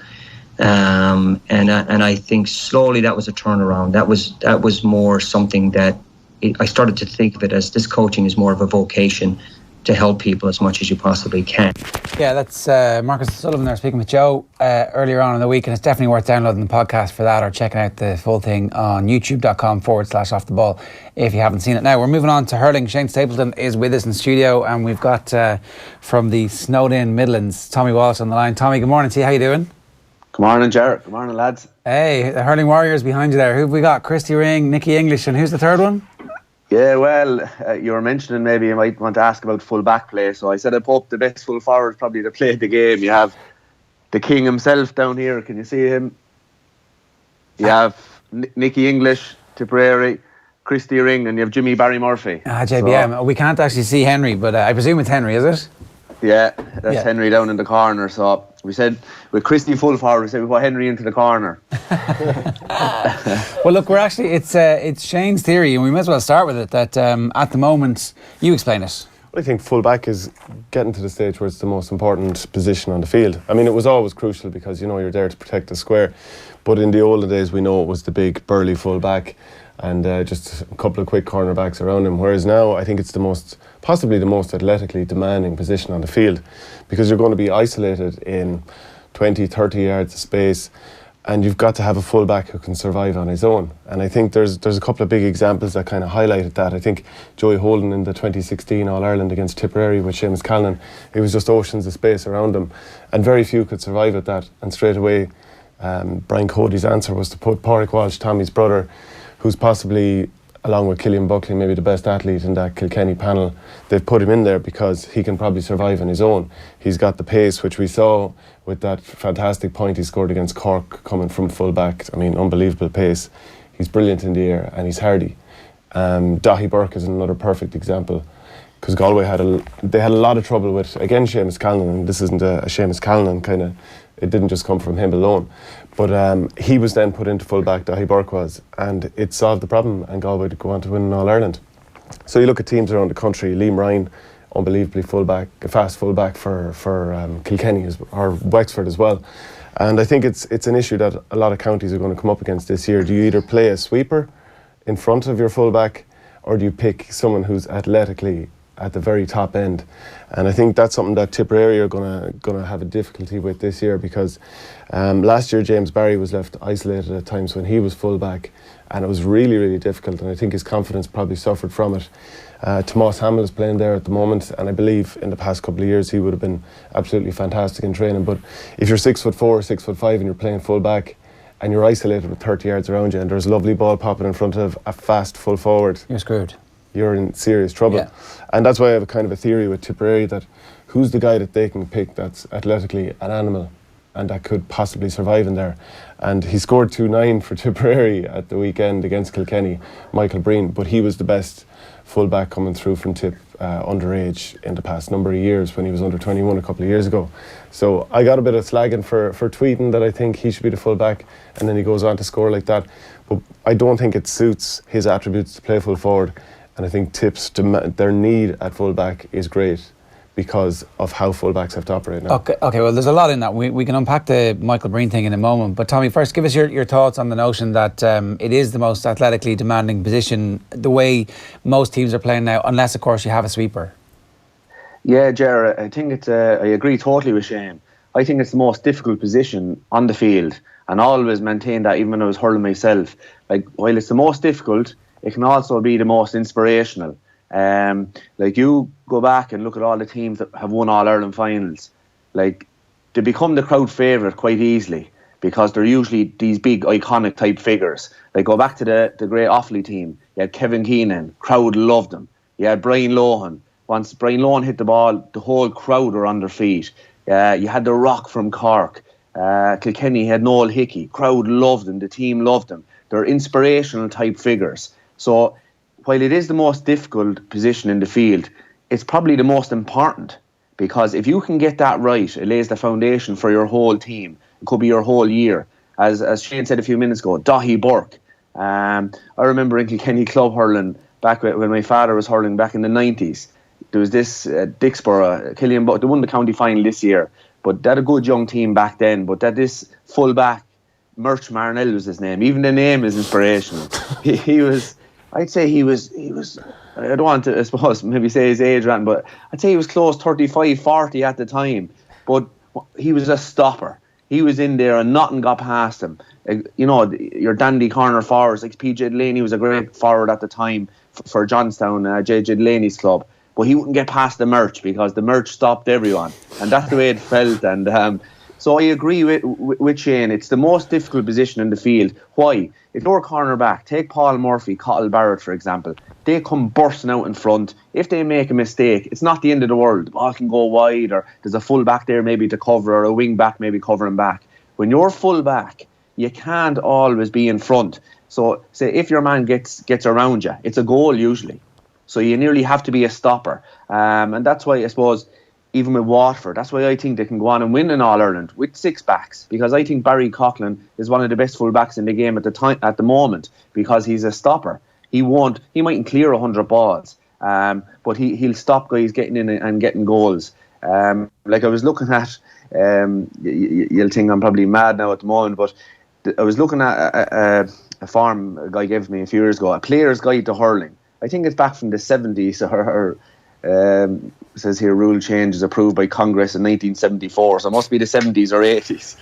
And I think slowly that was a turnaround. That was more something that I started to think of it as, this coaching is more of a vocation to help people as much as you possibly can. Yeah, that's Marcus Sullivan there speaking with Joe earlier on in the week, and it's definitely worth downloading the podcast for that, or checking out the full thing on youtube.com/off the ball if you haven't seen it. Now we're moving on to hurling. Shane Stapleton is with us in studio, and we've got from the snowed in Midlands, Tommy Walsh on the line. Tommy, good morning to you. How you doing? Good morning, Jarrett. Good morning, lads. Hey, the hurling warriors behind you there. Who've we got? Christy Ring, Nicky English, and who's the third one? Yeah, well, you were mentioning maybe you might want to ask about full back play. So I said I hope the best full forward probably to play the game. You have the king himself down here. Can you see him? You have Nicky English, Tipperary, Christy Ring, and you have Jimmy Barry Murphy. JBM. So, we can't actually see Henry, but I presume it's Henry, is it? Yeah, that's Henry down in the corner. So we said with Christy full forward, we said we put Henry into the corner. Well, look, it's Shane's theory, and we might as well start with it. That at the moment, you explain it. I think full back is getting to the stage where it's the most important position on the field. I mean, it was always crucial because you're there to protect the square, but in the olden days we know it was the big burly full back and just a couple of quick cornerbacks around him. Whereas now I think it's possibly the most athletically demanding position on the field, because you're going to be isolated in 20, 30 yards of space, and you've got to have a full-back who can survive on his own. And I think there's a couple of big examples that kind of highlighted that. I think Joey Holden in the 2016 All-Ireland against Tipperary with Seamus Callan, it was just oceans of space around him, and very few could survive at that. And straight away, Brian Cody's answer was to put Pádraig Walsh, Tommy's brother, who's possibly, along with Cillian Buckley, maybe the best athlete in that Kilkenny panel. They've put him in there because he can probably survive on his own. He's got the pace, which we saw with that fantastic point he scored against Cork coming from full back. I mean, unbelievable pace. He's brilliant in the air and he's hardy. Dahi Burke is another perfect example, because Galway had a lot of trouble with, again, Seamus Callan, and this isn't a Seamus Callan kind of, it didn't just come from him alone. But he was then put into full-back, Dahi Burke was, and it solved the problem, and Galway to go on to win an All-Ireland. So you look at teams around the country, Liam Ryan, unbelievably full-back, a fast full-back for Kilkenny or Wexford as well. And I think it's an issue that a lot of counties are going to come up against this year. Do you either play a sweeper in front of your full-back, or do you pick someone who's athletically at the very top end? And I think that's something that Tipperary are gonna have a difficulty with this year, because last year James Barry was left isolated at times when he was fullback, and it was really, really difficult, and I think his confidence probably suffered from it. Tomas Hamill is playing there at the moment, and I believe in the past couple of years he would have been absolutely fantastic in training. But if you're 6'4", 6'5", and you're playing fullback and you're isolated with 30 yards around you, and there's a lovely ball popping in front of a fast full forward, you're screwed. You're in serious trouble. Yeah. And that's why I have a kind of a theory with Tipperary, that who's the guy that they can pick that's athletically an animal and that could possibly survive in there. And he scored 2-9 for Tipperary at the weekend against Kilkenny, Michael Breen, but he was the best fullback coming through from Tip underage in the past number of years, when he was under 21 a couple of years ago. So I got a bit of slagging for tweeting that I think he should be the fullback, and then he goes on to score like that. But I don't think it suits his attributes to play full forward, and I think Tip's their need at fullback is great because of how fullbacks have to operate now. Okay, well, there's a lot in that. We can unpack the Michael Breen thing in a moment. But Tommy, first, give us your thoughts on the notion that it is the most athletically demanding position, the way most teams are playing now, unless, of course, you have a sweeper. Yeah, Ger, I think it's. I agree totally with Shane. I think it's the most difficult position on the field, and I always maintained that even when I was hurling myself. Like, while it's the most difficult, it can also be the most inspirational. Like, you go back and look at all the teams that have won All-Ireland finals, like, they become the crowd favourite quite easily because they're usually these big iconic type figures. Like, go back to the great Offaly team. You had Kevin Keenan, crowd loved him. You had Brian Lohan. Once Brian Lohan hit the ball, the whole crowd were on their feet. You had the Rock from Cork. Kilkenny had Noel Hickey. Crowd loved him. The team loved him. They're inspirational type figures. So while it is the most difficult position in the field, it's probably the most important, because if you can get that right, it lays the foundation for your whole team. It could be your whole year. As Shane said a few minutes ago, Dahi Burke. I remember in Kilkenny club hurling, back when my father was hurling back in the 90s, there was this Dixborough, Killian Buck, they won the county final this year, but they had a good young team back then, but that this full-back, Murch Marnell was his name. Even the name is inspirational. He was... I'd say he was, I don't want to, I suppose, maybe say his age, but I'd say he was close 35, 40 at the time. But he was a stopper. He was in there and nothing got past him. You know, your dandy corner forwards, like PJ Delaney was a great forward at the time for Johnstown, JJ Delaney's club. But he wouldn't get past the Murch because the Murch stopped everyone. And that's the way it felt. And so I agree with Shane. It's the most difficult position in the field. Why? If you're a cornerback, take Paul Murphy, Cottle Barrett, for example. They come bursting out in front. If they make a mistake, it's not the end of the world. The ball can go wide, or there's a full back there maybe to cover, or a wing back maybe covering back. When you're full back, you can't always be in front. So, say if your man gets around you, it's a goal usually. So you nearly have to be a stopper. And that's why, I suppose, even with Waterford, that's why I think they can go on and win in All-Ireland with six backs, because I think Barry Coughlin is one of the best full-backs in the game at the moment, because he's a stopper. He mightn't clear 100 balls, but he'll stop guys getting in and getting goals. Like I was looking at, you'll think I'm probably mad now at the moment, but I was looking at a form a guy gave me a few years ago, a player's guide to hurling. I think it's back from the 70s, or says here, rule changes approved by Congress in 1974, so it must be the 70s or 80s.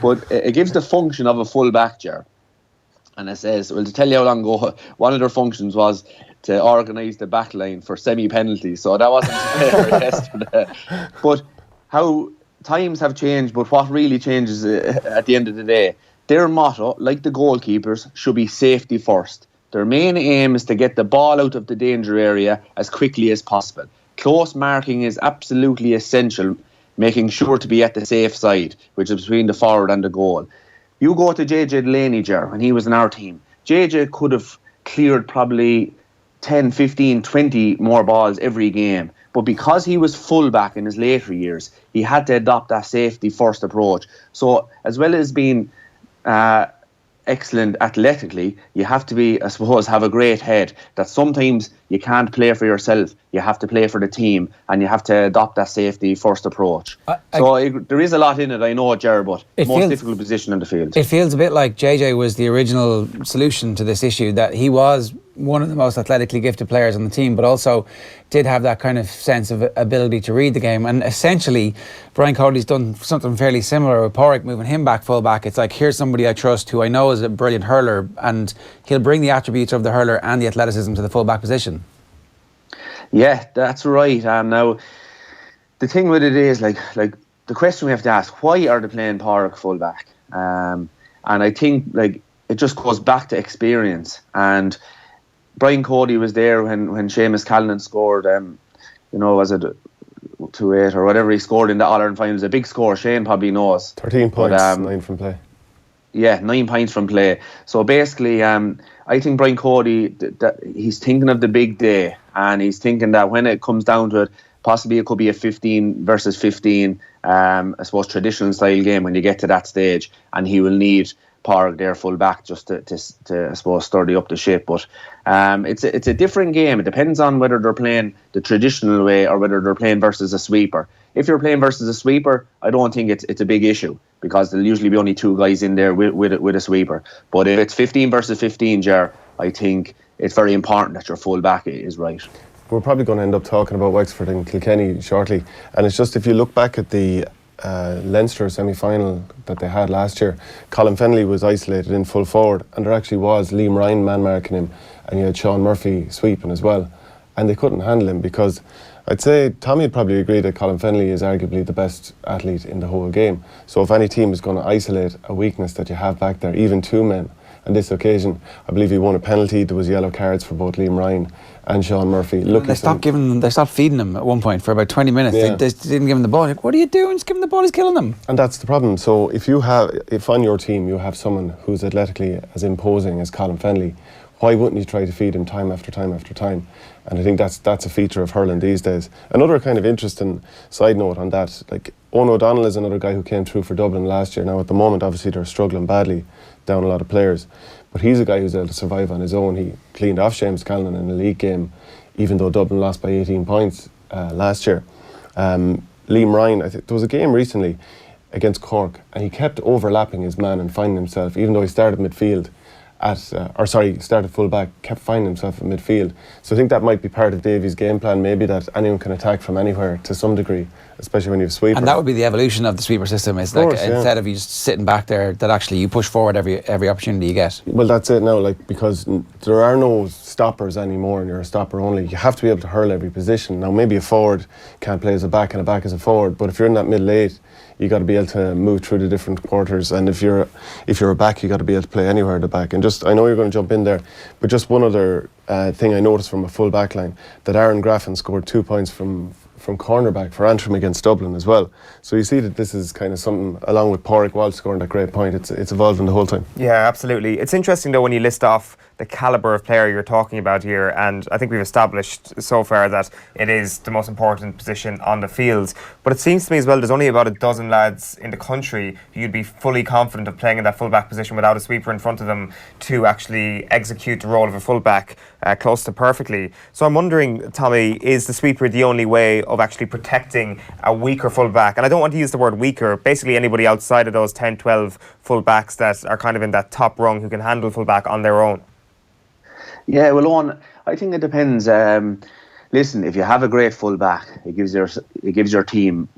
But it gives the function of a full back, Ger. And it says, well, to tell you how long ago, one of their functions was to organise the back line for semi-penalties, so that wasn't fair yesterday. But how times have changed, but what really changes at the end of the day, their motto, like the goalkeepers, should be safety first. Their main aim is to get the ball out of the danger area as quickly as possible. Close marking is absolutely essential, making sure to be at the safe side, which is between the forward and the goal. You go to JJ Delaney, Ger, when he was in our team. JJ could have cleared probably 10, 15, 20 more balls every game. But because he was full-back in his later years, he had to adopt that safety-first approach. So as well as being excellent athletically, you have to be, I suppose, have a great head, that sometimes you can't play for yourself, you have to play for the team, and you have to adopt that safety first approach. There is a lot in it, I know, Ger, but most difficult position in the field. It feels a bit like JJ was the original solution to this issue, that he was one of the most athletically gifted players on the team, but also did have that kind of sense of ability to read the game. And essentially, Brian Cody's done something fairly similar with Porrick, moving him back full back. It's like, here's somebody I trust who I know is a brilliant hurler, and he'll bring the attributes of the hurler and the athleticism to the full back position. Yeah, that's right. Now, the thing with it is, like the question we have to ask, why are they playing Porrick full back? And And I think like it just goes back to experience. And Brian Cody was there when Seamus Callan scored, was it 2-8 or whatever he scored in the All-Ireland finals. A big score, Shane probably knows. 13 points, 9 from play. Yeah, 9 points from play. So basically, I think Brian Cody, that he's thinking of the big day, and he's thinking that when it comes down to it, possibly it could be a 15 versus 15, I suppose, traditional style game when you get to that stage, and he will need Parg there full back just to I suppose sturdy up the ship. But it's a different game. It depends on whether they're playing the traditional way or whether they're playing versus a sweeper. If you're playing versus a sweeper, I don't think it's a big issue, because there'll usually be only 2 guys in there with a sweeper. But if it's 15 versus 15, Ger, I think it's very important that your full back is right. We're probably going to end up talking about Wexford and Kilkenny shortly, and it's just, if you look back at the Leinster semi-final that they had last year, Colin Fennelly was isolated in full forward, and there actually was Liam Ryan man-marking him, and you had Sean Murphy sweeping as well, and they couldn't handle him, because I'd say Tommy would probably agree that Colin Fennelly is arguably the best athlete in the whole game. So if any team is going to isolate a weakness that you have back there, even 2 men, on this occasion, I believe he won a penalty. There was yellow cards for both Liam Ryan and Sean Murphy. They stopped feeding him at one point for about 20 minutes. Yeah. They didn't give him the ball. Like, what are you doing? Just give him the ball. He's killing them. And that's the problem. So if on your team you have someone who's athletically as imposing as Colin Fennelly, why wouldn't you try to feed him time after time after time? And I think that's a feature of hurling these days. Another kind of interesting side note on that, like Owen O'Donnell is another guy who came through for Dublin last year. Now at the moment, obviously they're struggling badly, down a lot of players, but he's a guy who's able to survive on his own. He cleaned off Seamus Callan in a league game, even though Dublin lost by 18 points last year. Liam Ryan, I think there was a game recently against Cork, and he kept overlapping his man and finding himself, even though he started midfield, started full back, kept finding himself at midfield. So I think that might be part of Davy's game plan, maybe, that anyone can attack from anywhere to some degree, especially when you have sweeper. And that would be the evolution of the sweeper system, is like, instead of you just sitting back there, that actually you push forward every opportunity you get. Well, that's it now, like, because there are no stoppers anymore and you're a stopper only. You have to be able to hurl every position. Now maybe a forward can't play as a back and a back as a forward, but if you're in that middle 8, you got to be able to move through the different quarters, and if you're a back, you got to be able to play anywhere at the back. And just, I know you're going to jump in there, but just one other thing I noticed from a full back line, that Aaron Graffin scored 2 points from cornerback for Antrim against Dublin as well. So you see that this is kind of something, along with Pádraig Walsh scoring that great point, it's evolving the whole time. Yeah, absolutely. It's interesting though when you list off the calibre of player you're talking about here, and I think we've established so far that it is the most important position on the field. But it seems to me as well, there's only about a dozen lads in the country who you'd be fully confident of playing in that full-back position without a sweeper in front of them to actually execute the role of a full-back close to perfectly. So I'm wondering, Tommy, is the sweeper the only way of actually protecting a weaker full-back? And I don't want to use the word weaker, basically anybody outside of those 10, 12 full-backs that are kind of in that top rung who can handle full-back on their own. Yeah, well, Owen, I think it depends. Listen, if you have a great full-back, it gives your team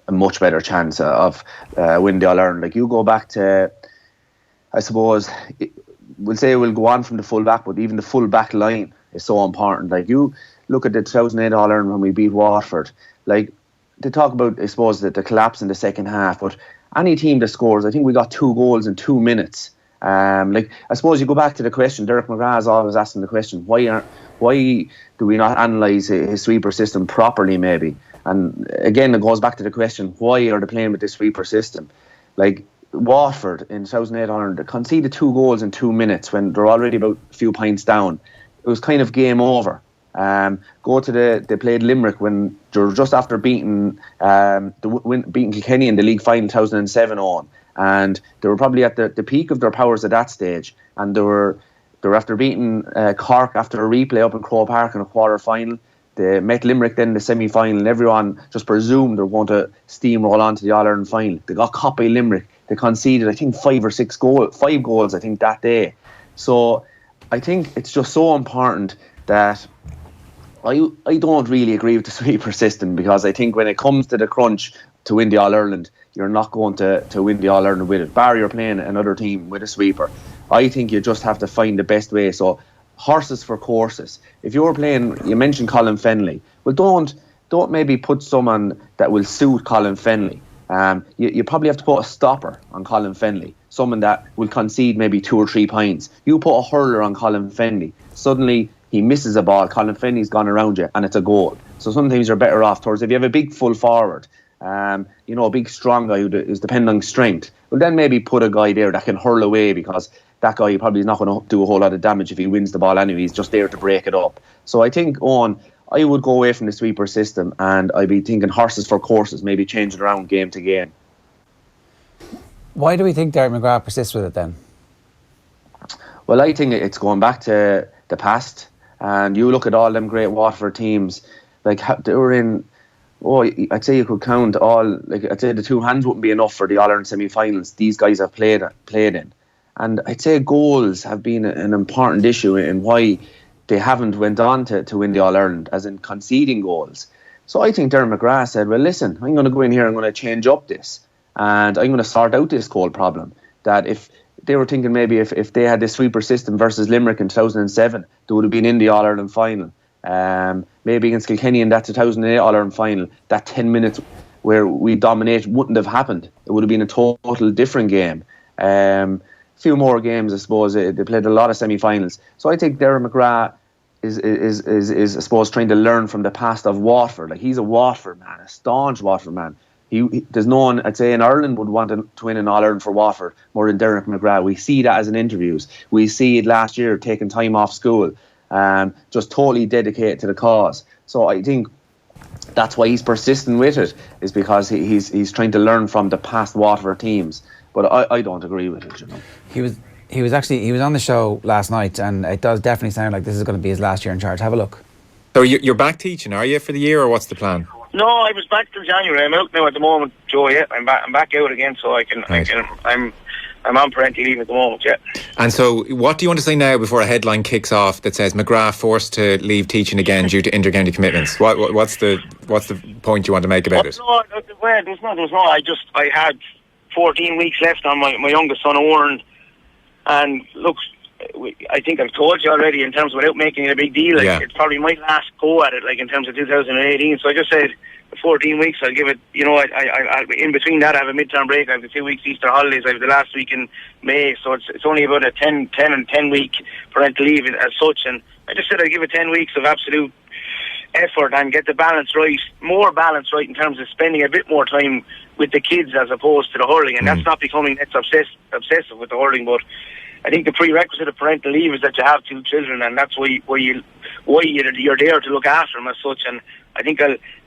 a much better chance of winning the All-Ireland. Like, you go back to, I suppose, we'll say we'll go on from the full-back, but even the full-back line is so important. Like, you look at the 2008 All-Ireland when we beat Waterford. Like, they talk about, I suppose, the collapse in the second half, but any team that scores, I think we got 2 goals in 2 minutes. Like, I suppose you go back to the question, Derek McGrath is always asking the question, why do we not analyse his sweeper system properly, maybe? And again, it goes back to the question, why are they playing with this sweeper system? Like, Waterford in 2008 Ireland, they conceded 2 goals in 2 minutes when they're already about a few points down. It was kind of game over. They played Limerick when they were just after beating Kilkenny in the league final 2007 on. And they were probably at the peak of their powers at that stage, and they were after beating Cork after a replay up in Croke Park in a quarter final. They met Limerick then in the semi-final, and everyone just presumed they were going to steamroll on to the All-Ireland final. They got caught by Limerick. They conceded, I think, 5 goals, I think, that day. So I think it's just so important that I don't really agree with the sweeper system, because I think when it comes to the crunch to win the All-Ireland, you're not going to win the All-Ireland with it, bar you're playing another team with a sweeper. I think you just have to find the best way. So, horses for courses. If you're playing, you mentioned Colin Fennelly, well, don't maybe put someone that will suit Colin Fennelly. You probably have to put a stopper on Colin Fennelly, someone that will concede maybe 2 or 3 points. You put a hurler on Colin Fennelly, suddenly he misses a ball, Colin Fennelly's gone around you, and it's a goal. So sometimes you're better off towards, if you have a big full forward, a big strong guy who is dependent on strength, well then maybe put a guy there that can hurl away, because that guy probably is not going to do a whole lot of damage if he wins the ball anyway. He's just there to break it up. So I think, I would go away from the sweeper system, and I'd be thinking horses for courses, maybe change it around game to game. Why do we think Derek McGrath persists with it then? Well, I think it's going back to the past, and you look at all them great Waterford teams, like they were in, I'd say you could count all, like I'd say the 2 hands wouldn't be enough for the All-Ireland semi-finals these guys have played in. And I'd say goals have been an important issue in why they haven't went on to win the All-Ireland, as in conceding goals. So I think Derek McGrath said, well, listen, I'm going to go in here, I'm going to change up this, and I'm going to sort out this goal problem. That if they were thinking maybe if they had this sweeper system versus Limerick in 2007, they would have been in the All-Ireland final. Maybe against Kilkenny in that 2008 All-Ireland final, that 10 minutes where we dominate wouldn't have happened. It would have been a total different game. Few more games, I suppose. They played a lot of semi-finals. So I think Derek McGrath is I suppose trying to learn from the past of Waterford. Like, he's a Waterford man, a staunch Waterford man. There's no one, I'd say, in Ireland would want to win an All-Ireland for Waterford more than Derek McGrath. We see that as in interviews. We see it last year, taking time off school, just totally dedicated to the cause. So I think that's why he's persistent with it, is because he's trying to learn from the past Waterford teams. But I don't agree with it, He was on the show last night, and it does definitely sound like this is going to be his last year in charge. Have a look. So you're back teaching, are you, for the year, or what's the plan? No, I was back till January. I'm out now at the moment, Joe. Yeah, I'm back out again, so I'm on parental leave at the moment. Yeah. And so, what do you want to say now before a headline kicks off that says McGrath forced to leave teaching again due to inter-county commitments? What's the point you want to make about it? No, there's no. I had 14 weeks left on my youngest son, Oren, and look, I think I've told you already, in terms of without making it a big deal, it's probably my last go at it, like in terms of 2018. So I just said, 14 weeks, I'll give it, I in between that I have a midterm break, I have the 2 weeks Easter holidays, I have the last week in May, so it's only about a 10 week parental leave as such, and I just said I'd give it 10 weeks of absolute effort and get the balance right, more balance right in terms of spending a bit more time with the kids as opposed to the hurling, and that's not becoming that's obsessive with the hurling, but I think the prerequisite of parental leave is that you have 2 children, and that's why you're there to look after them as such. And I think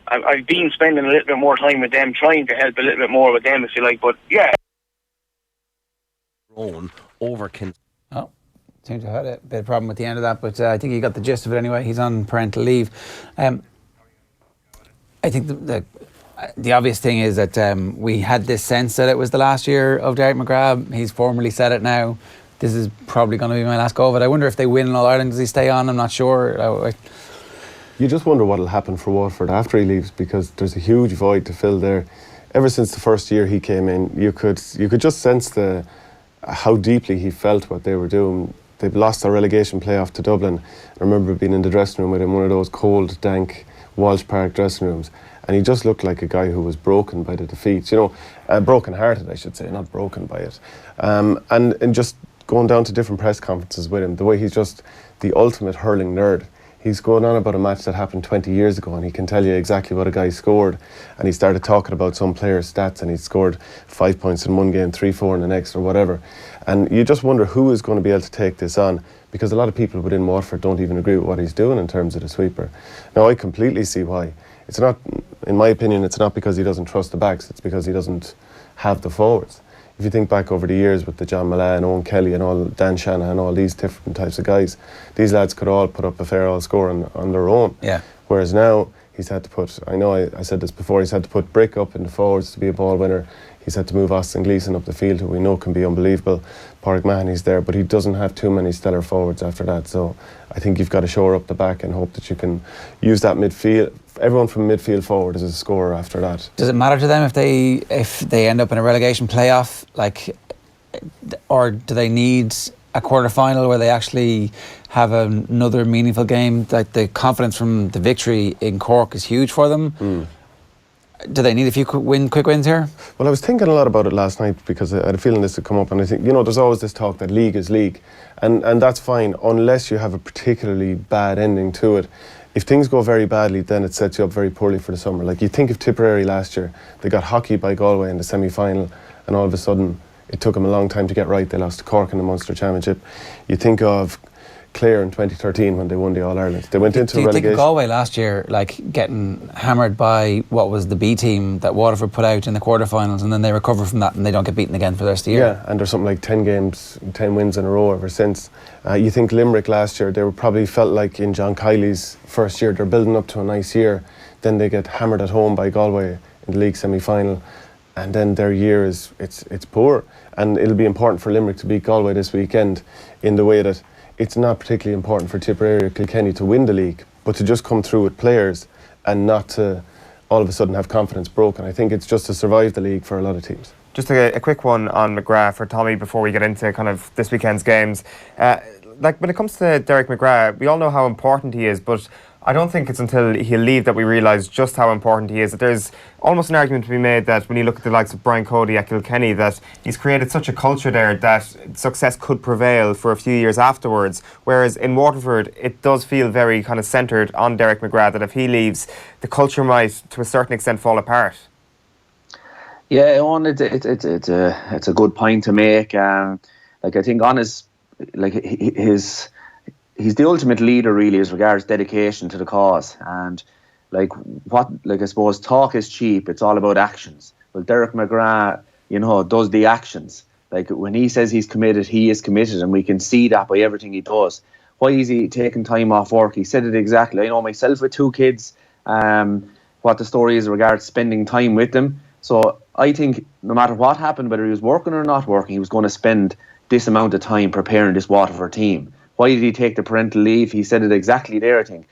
I've been spending a little bit more time with them, trying to help a little bit more with them, if you like. But yeah. Seemed to have had a bit of problem with the end of that, but I think he got the gist of it anyway. He's on parental leave. I think the obvious thing is that we had this sense that it was the last year of Derek McGrath. He's formally said it now. This is probably going to be my last go of it. I wonder if they win in All-Ireland, does he stay on? I'm not sure. You just wonder what will happen for Waterford after he leaves, because there's a huge void to fill there. Ever since the first year he came in, you could just sense how deeply he felt what they were doing. They lost their relegation playoff to Dublin. I remember being in the dressing room with him, one of those cold, dank Walsh Park dressing rooms, and he just looked like a guy who was broken by the defeat. Broken-hearted, I should say, not broken by it. And just going down to different press conferences with him, the way he's just the ultimate hurling nerd. He's going on about a match that happened 20 years ago, and he can tell you exactly what a guy scored. And he started talking about some player's stats, and he scored 5 points in one game, 3-4 in the next, or whatever. And you just wonder who is going to be able to take this on, because a lot of people within Waterford don't even agree with what he's doing in terms of the sweeper. Now, I completely see why. It's not, in my opinion, it's not because he doesn't trust the backs, it's because he doesn't have the forwards. If you think back over the years with the John Mallah and Owen Kelly and all Dan Shanahan and all these different types of guys, these lads could all put up a fair all score on their own. Yeah. Whereas now he's had to put, I said this before, he's had to put Brick up in the forwards to be a ball winner. He's had to move Austin Gleeson up the field, who we know can be unbelievable. Pádraig Mahony's there, but he doesn't have too many stellar forwards after that. So I think you've got to shore up the back and hope that you can use that midfield. Everyone from midfield forward is a scorer after that. Does it matter to them if they end up in a relegation playoff, or do they need a quarter final where they actually have another meaningful game? Like, the confidence from the victory in Cork is huge for them. do they need a few quick wins here? Well, I was thinking a lot about it last night because I had a feeling this would come up, and I think, there's always this talk that league is league, and that's fine unless you have a particularly bad ending to it. If things go very badly, then it sets you up very poorly for the summer. Like, you think of Tipperary last year, they got hockeyed by Galway in the semi-final, and all of a sudden it took them a long time to get right. They lost to Cork in the Munster Championship. You think of Clare in 2013 when they won the All-Ireland. They went into relegation. Do you think of Galway last year, like, getting hammered by what was the B team that Waterford put out in the quarterfinals, and then they recover from that and they don't get beaten again for the rest of the year? Yeah, and there's something like 10 games, 10 wins in a row ever since. You think Limerick last year, they were probably felt like in John Kiley's first year, they're building up to a nice year, then they get hammered at home by Galway in the league semi-final, and then their year it's poor. And it'll be important for Limerick to beat Galway this weekend, in the way that it's not particularly important for Tipperary or Kilkenny to win the league, but to just come through with players and not to all of a sudden have confidence broken. I think it's just to survive the league for a lot of teams. Just a quick one on McGrath for Tommy before we get into kind of this weekend's games. Like, when it comes to Derek McGrath, we all know how important he is, but I don't think it's until he'll leave that we realise just how important he is. That there's almost an argument to be made that when you look at the likes of Brian Cody at Kilkenny, that he's created such a culture there that success could prevail for a few years afterwards. Whereas in Waterford, it does feel very kind of centred on Derek McGrath, that if he leaves, the culture might, to a certain extent, fall apart. Yeah, it's a good point to make. Like, I think on his, like, he's the ultimate leader, really, as regards dedication to the cause. And I suppose talk is cheap. It's all about actions. Well, Derek McGrath, does the actions. Like, when he says he's committed, he is committed, and we can see that by everything he does. Why is he taking time off work? He said it exactly. I know myself with 2 kids, what the story is regards spending time with them. So I think no matter what happened, whether he was working or not working, he was going to spend this amount of time preparing this Waterford team. Why did he take the parental leave? He said it exactly there, I think,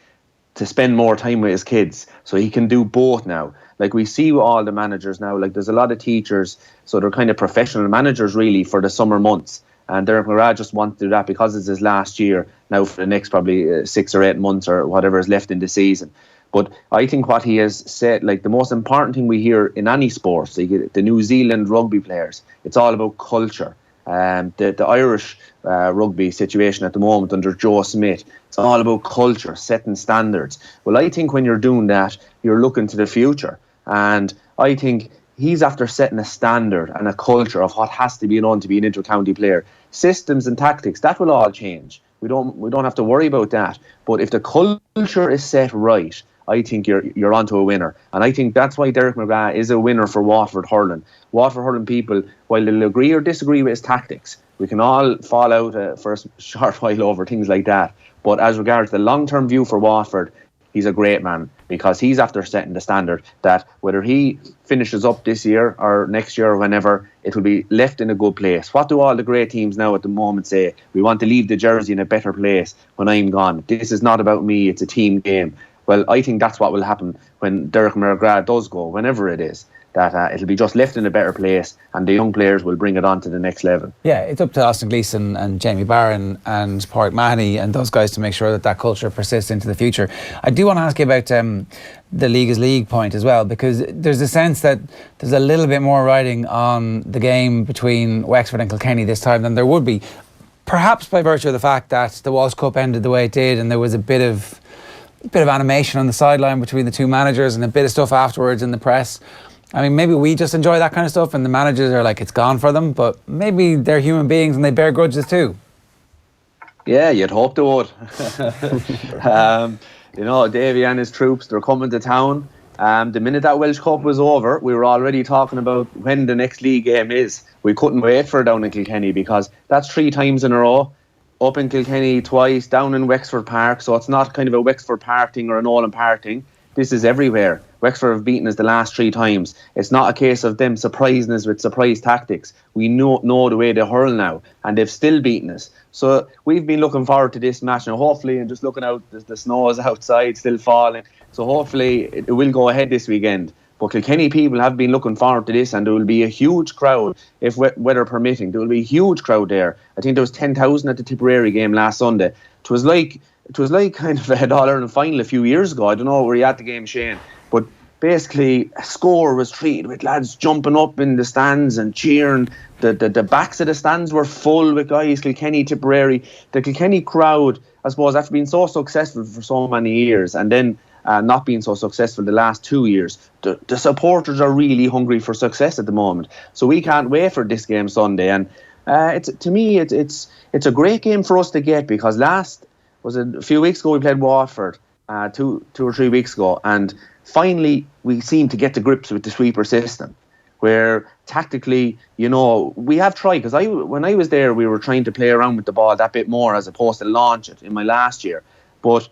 to spend more time with his kids. So he can do both now. Like, we see with all the managers now, like, there's a lot of teachers, so they're kind of professional managers, really, for the summer months. And Derek McGrath just wants to do that because it's his last year now for the next probably 6 or 8 months or whatever is left in the season. But I think what he has said, like, the most important thing we hear in any sport, like the New Zealand rugby players, it's all about culture. The Irish rugby situation at the moment under Joe Smith, it's all about culture, setting standards. Well, I think when you're doing that, you're looking to the future. And I think he's after setting a standard and a culture of what has to be known to be an inter-county player. Systems and tactics, that will all change. We don't have to worry about that. But if the culture is set right, I think you're onto a winner. And I think that's why Derek McGrath is a winner for Waterford hurling. Waterford hurling people, while they'll agree or disagree with his tactics, we can all fall out for a short while over things like that. But as regards the long-term view for Waterford, he's a great man, because he's after setting the standard that whether he finishes up this year or next year or whenever, it will be left in a good place. What do all the great teams now at the moment say? We want to leave the jersey in a better place when I'm gone. This is not about me, it's a team game. Well, I think that's what will happen when Derek McGrath does go, whenever it is, that it'll be just left in a better place and the young players will bring it on to the next level. Yeah, it's up to Austin Gleeson and Jamie Barron and Pádraig Mahoney and those guys to make sure that culture persists into the future. I do want to ask you about the league is league point as well, because there's a sense that there's a little bit more riding on the game between Wexford and Kilkenny this time than there would be, perhaps by virtue of the fact that the Walsh Cup ended the way it did and there was a bit of animation on the sideline between the two managers and a bit of stuff afterwards in the press. I mean, maybe we just enjoy that kind of stuff and the managers are like, it's gone for them, but maybe they're human beings and they bear grudges too. Yeah, you'd hope they would. Davy and his troops, they're coming to town. The minute that Welsh Cup was over, we were already talking about when the next league game is. We couldn't wait for it down in Kilkenny, because that's 3 times in a row. Up in Kilkenny twice, down in Wexford Park, so it's not kind of a Wexford Park thing or an All-in Park thing. This is everywhere. Wexford have beaten us the last 3 times. It's not a case of them surprising us with surprise tactics. We know the way they hurl now, and they've still beaten us. So we've been looking forward to this match now, hopefully, and just looking out, the snow is outside, still falling. So hopefully it will go ahead this weekend. But Kilkenny people have been looking forward to this, and there will be a huge crowd, if weather permitting. There will be a huge crowd there. I think there was 10,000 at the Tipperary game last Sunday. It was like kind of a All-Ireland final a few years ago. I don't know where you at the game, Shane, but basically a score was treated with lads jumping up in the stands and cheering. The backs of the stands were full with guys, Kilkenny, Tipperary. The Kilkenny crowd, I suppose, after being so successful for so many years and then not being so successful the last 2 years, the supporters are really hungry for success at the moment. So we can't wait for this game Sunday. And to me, it's a great game for us to get, because a few weeks ago we played Waterford, 2 or 3 weeks ago, and finally we seem to get to grips with the sweeper system, where tactically, we have tried, because when I was there, we were trying to play around with the ball that bit more as opposed to launch it in my last year. But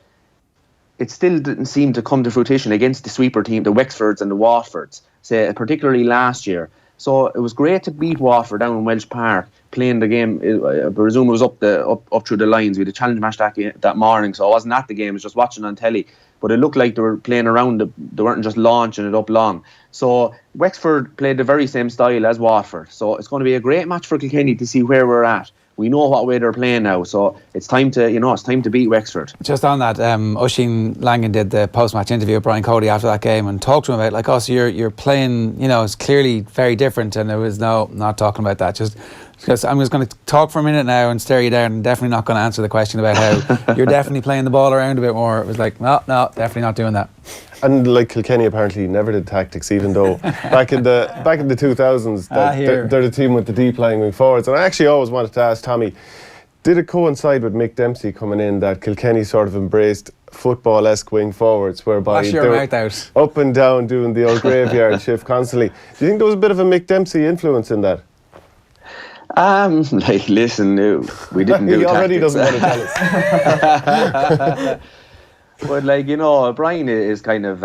it still didn't seem to come to fruition against the sweeper team, the Wexfords and the Waterfords, say, particularly last year. So it was great to beat Waterford down in Welsh Park, playing the game. I presume it was up through the lines. We had a challenge match that morning, so I wasn't at the game, I was just watching on telly. But it looked like they were playing around, they weren't just launching it up long. So Wexford played the very same style as Waterford. So it's going to be a great match for Kilkenny to see where we're at. We know what way they're playing now, so it's time to beat Wexford. Just on that, Oisín Langan did the post-match interview with Brian Cody after that game and talked to him about, so you're playing, it's clearly very different, and there was not talking about that. Just because I'm just going to talk for a minute now and stare you down, and definitely not going to answer the question about how you're definitely playing the ball around a bit more. It was like, no, definitely not doing that. And Kilkenny apparently never did tactics, even though back in the 2000s they're the team with the deep lying wing forwards. And I actually always wanted to ask Tommy, did it coincide with Mick Dempsey coming in that Kilkenny sort of embraced football-esque wing forwards, whereby Wash your mouth out. Up and down doing the old graveyard shift constantly? Do you think there was a bit of a Mick Dempsey influence in that? Listen, no, we didn't do He already tactics. doesn't want to tell us. But Brian is kind of,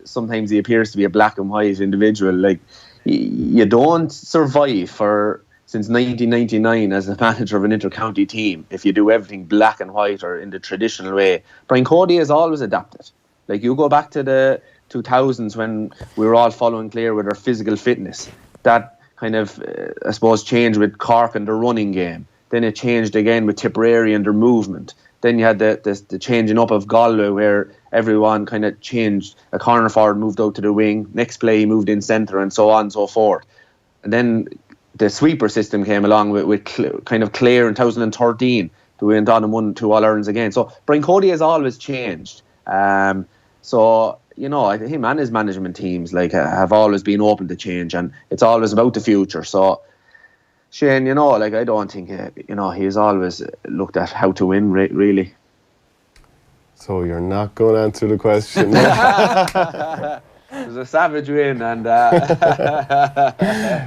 sometimes he appears to be a black and white individual. You don't survive since 1999 as the manager of an inter-county team if you do everything black and white or in the traditional way. Brian Cody has always adapted. You go back to the 2000s when we were all following Clare with our physical fitness. That kind of, I suppose, changed with Cork and their running game. Then it changed again with Tipperary and their movement. Then you had the changing up of Galway, where everyone kind of changed. A corner forward moved out to the wing. Next play, he moved in centre, and so on and so forth. And then the sweeper system came along with kind of Clare in 2013. We went on and won 2 All-Irelands again. So Brian Cody has always changed. So him and his management teams have always been open to change, and it's always about the future. So Shane, I don't think, he's always looked at how to win, really. So you're not going to answer the question. It was a savage win, and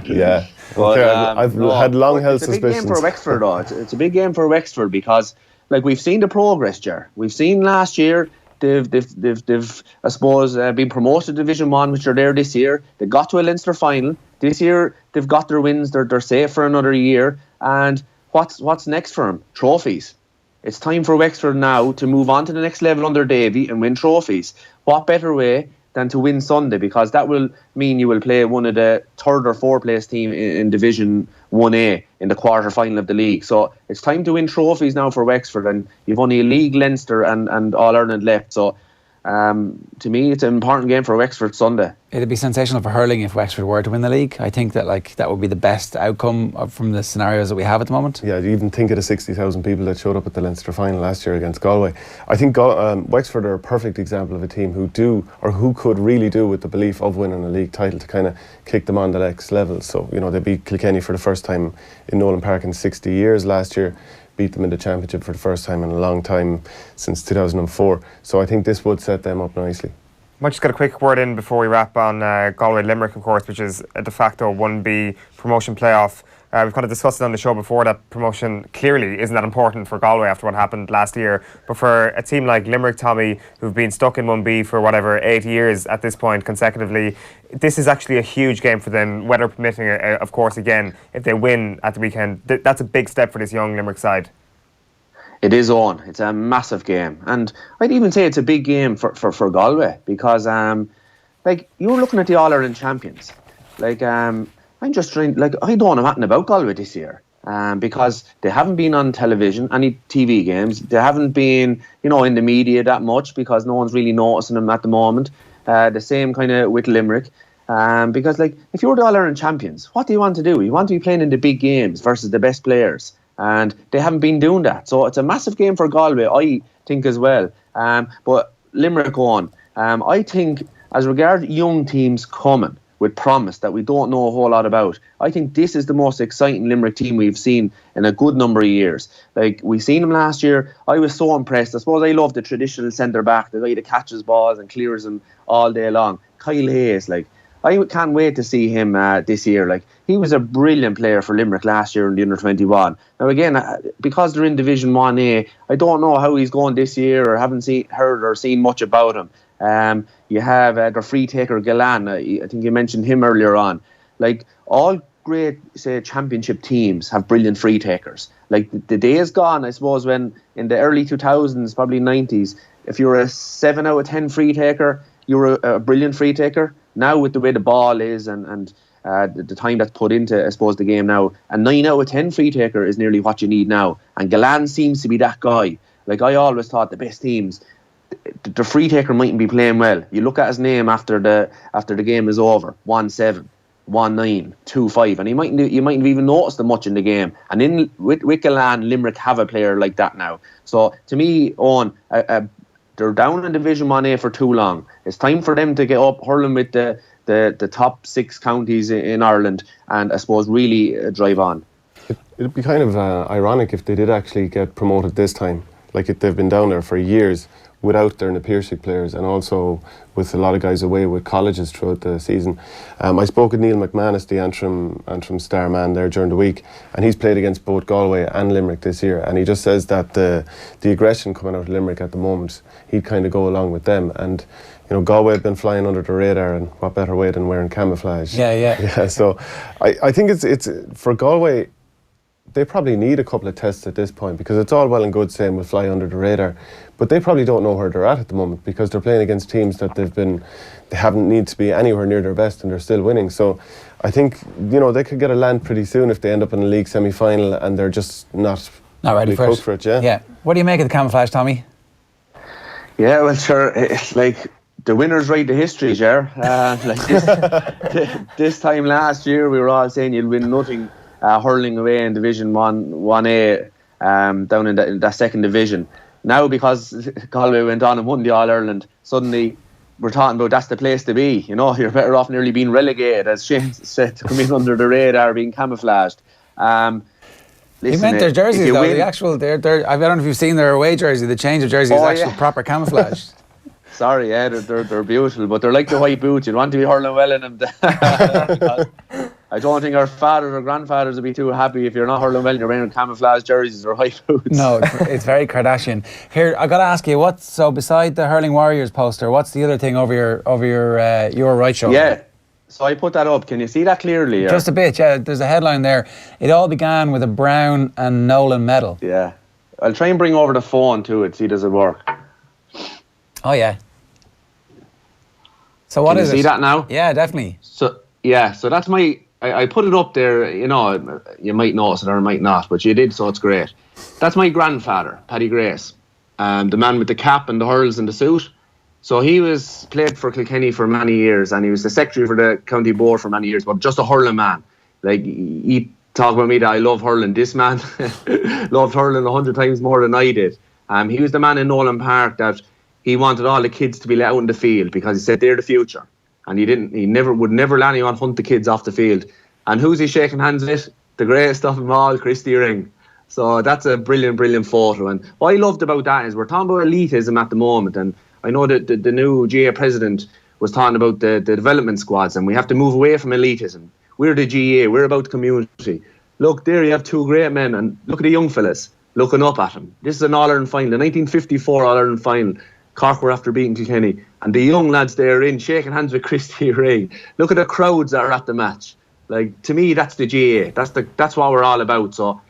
yeah. Okay, I've had long-held suspicions. It's a big game for Wexford, though. It's a big game for Wexford because, we've seen the progress, Ger. We've seen last year they've I suppose been promoted to Division 1, which are there this year. They got to a Leinster final. This year they've got their wins. They're safe for another year. And what's next for them? Trophies. It's time for Wexford now to move on to the next level under Davy and win trophies. What better way than to win Sunday, because that will mean you will play one of the 3rd or 4th place team in Division 1A in the quarter final of the league. So it's time to win trophies now for Wexford, and you've only a league, Leinster and All-Ireland left. So to me, it's an important game for Wexford Sunday. It'd be sensational for hurling if Wexford were to win the league. I think that that would be the best outcome from the scenarios that we have at the moment. Yeah, you even think of the 60,000 people that showed up at the Leinster final last year against Galway. I think Wexford are a perfect example of a team who could really do with the belief of winning a league title to kind of kick them on the next level. So, they beat Kilkenny for the first time in Nolan Park in 60 years last year. Beat them in the championship for the first time in a long time, since 2004. So I think this would set them up nicely. Might just get a quick word in before we wrap on Galway Limerick, of course, which is a de facto 1B promotion playoff. We've kind of discussed it on the show before that promotion clearly isn't that important for Galway after what happened last year. But for a team like Limerick, Tommy, who've been stuck in 1B for 8 years at this point consecutively, this is actually a huge game for them, weather permitting, of course, again, if they win at the weekend. That's a big step for this young Limerick side. It is on. It's a massive game. And I'd even say it's a big game for Galway because, you're looking at the All-Ireland champions. I'm just trying, I don't know nothing about Galway this year because they haven't been on television, any TV games. They haven't been, in the media that much because no one's really noticing them at the moment. The same kind of with Limerick. Because, like, if you're the All-Ireland champions, what do you want to do? You want to be playing in the big games versus the best players. And they haven't been doing that. So it's a massive game for Galway, I think, as well. But Limerick on. I think, as regards young teams coming with promise that we don't know a whole lot about, I think this is the most exciting Limerick team we've seen in a good number of years. Like, we seen them last year. I was so impressed. I suppose I love the traditional centre-back, the guy that catches balls and clears them all day long. Kyle Hayes, like, I can't wait to see him this year. Like, he was a brilliant player for Limerick last year in the under-21. Now again, because they're in Division 1A, I don't know how he's going this year, or haven't heard or seen much about him. You have their free taker Galan. I think you mentioned him earlier on. Like, all great, say, championship teams have brilliant free takers. Like, the day is gone, I suppose, when in the early 2000s, probably 90s, if you were a 7 out of 10 free taker, you were a brilliant free taker. Now, with the way the ball is and the time that's put into, I suppose, the game now, a 9 out of 10 free taker is nearly what you need now. And Galan seems to be that guy. Like, I always thought the best teams, the free taker mightn't be playing well. You look at his name after the game is over: 1-7, 1-9, 2-5, and you mightn't even notice them much in the game. And with Galan, Limerick have a player like that now. So to me, Owen, they're down in Division 1A for too long. It's time for them to get up hurling with the top 6 counties in Ireland, and I suppose really drive on. It'd be kind of ironic if they did actually get promoted this time. Like, they've been down there for years without their Napirsig players, and also with a lot of guys away with colleges throughout the season. I spoke with Neil McManus, the Antrim star man there during the week, and he's played against both Galway and Limerick this year, and he just says that the aggression coming out of Limerick at the moment, he'd kind of go along with them. And you know, Galway have been flying under the radar, and what better way than wearing camouflage? Yeah. So I think it's for Galway, they probably need a couple of tests at this point, because it's all well and good saying we'll fly under the radar, but they probably don't know where they're at the moment, because they're playing against teams that they haven't need to be anywhere near their best, and they're still winning. So I think, you know, they could get a land pretty soon if they end up in a league semi-final and they're just not ready for it. Yeah. What do you make of the camouflage, Tommy? Yeah, well, sure, it's like the winners write the history, Ger. Like this time last year, we were all saying you'll win nothing hurling away in Division 1A down in that second division. Now, because Galway went on and won the All-Ireland, suddenly we're talking about that's the place to be. You know, you're better off nearly being relegated, as Shane said, to come in under the radar, being camouflaged. Listen, he meant their jerseys, though. The actual, I don't know if you've seen their away jersey. The change of jersey is actually proper camouflage. Sorry, yeah, they're beautiful, but they're like the white boots. You'd want to be hurling well in them. I don't think our fathers or grandfathers would be too happy if you're not hurling well and you're wearing camouflage jerseys or white boots. No, it's very Kardashian. Here, I got to ask you, so beside the Hurling Warriors poster, what's the other thing over your right shoulder? Yeah, so I put that up. Can you see that clearly? Just a bit, yeah. There's a headline there. It all began with a Brown and Nolan medal. Yeah. I'll try and bring over the phone to it, see does it work. Oh, yeah. So what is it? Can you see that now? Yeah, definitely. So that's my... I put it up there, you know, you might notice it or might not, but you did, so it's great. That's my grandfather, Paddy Grace, the man with the cap and the hurls and the suit. So he played for Kilkenny for many years, and he was the secretary for the county board for many years, but just a hurling man. Like, he talked about me that I love hurling. This man loved hurling 100 times more than I did. He was the man in Nolan Park that he wanted all the kids to be let out in the field, because he said they're the future. And he would never let anyone hunt the kids off the field. And who's he shaking hands with? The greatest of them all, Christy Ring. So that's a brilliant, brilliant photo. And what I loved about that is we're talking about elitism at the moment. And I know that the new GA president was talking about the development squads, and we have to move away from elitism. We're the GA, we're about community. Look, there you have two great men, and look at the young fellas looking up at him. This is an All-Ireland final, the 1954 All-Ireland final. Cork were after beating Kilkenny, and the young lads there in shaking hands with Christy Ring. Look at the crowds that are at the match. Like, to me, that's the GA. That's what we're all about. So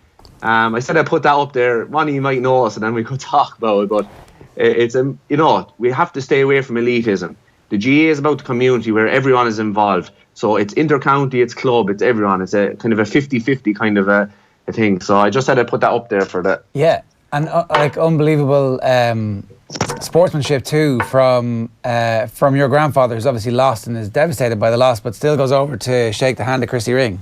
I said I'd put that up there. One of you might know us, and then we could talk about it. But it's you know, we have to stay away from elitism. The GA is about the community where everyone is involved. So it's inter-county, it's club, it's everyone. It's a kind of a 50-50 kind of a thing. So I just said I'd put that up there for that. Yeah. And like unbelievable sportsmanship too from your grandfather, who's obviously lost and is devastated by the loss, but still goes over to shake the hand of Christy Ring.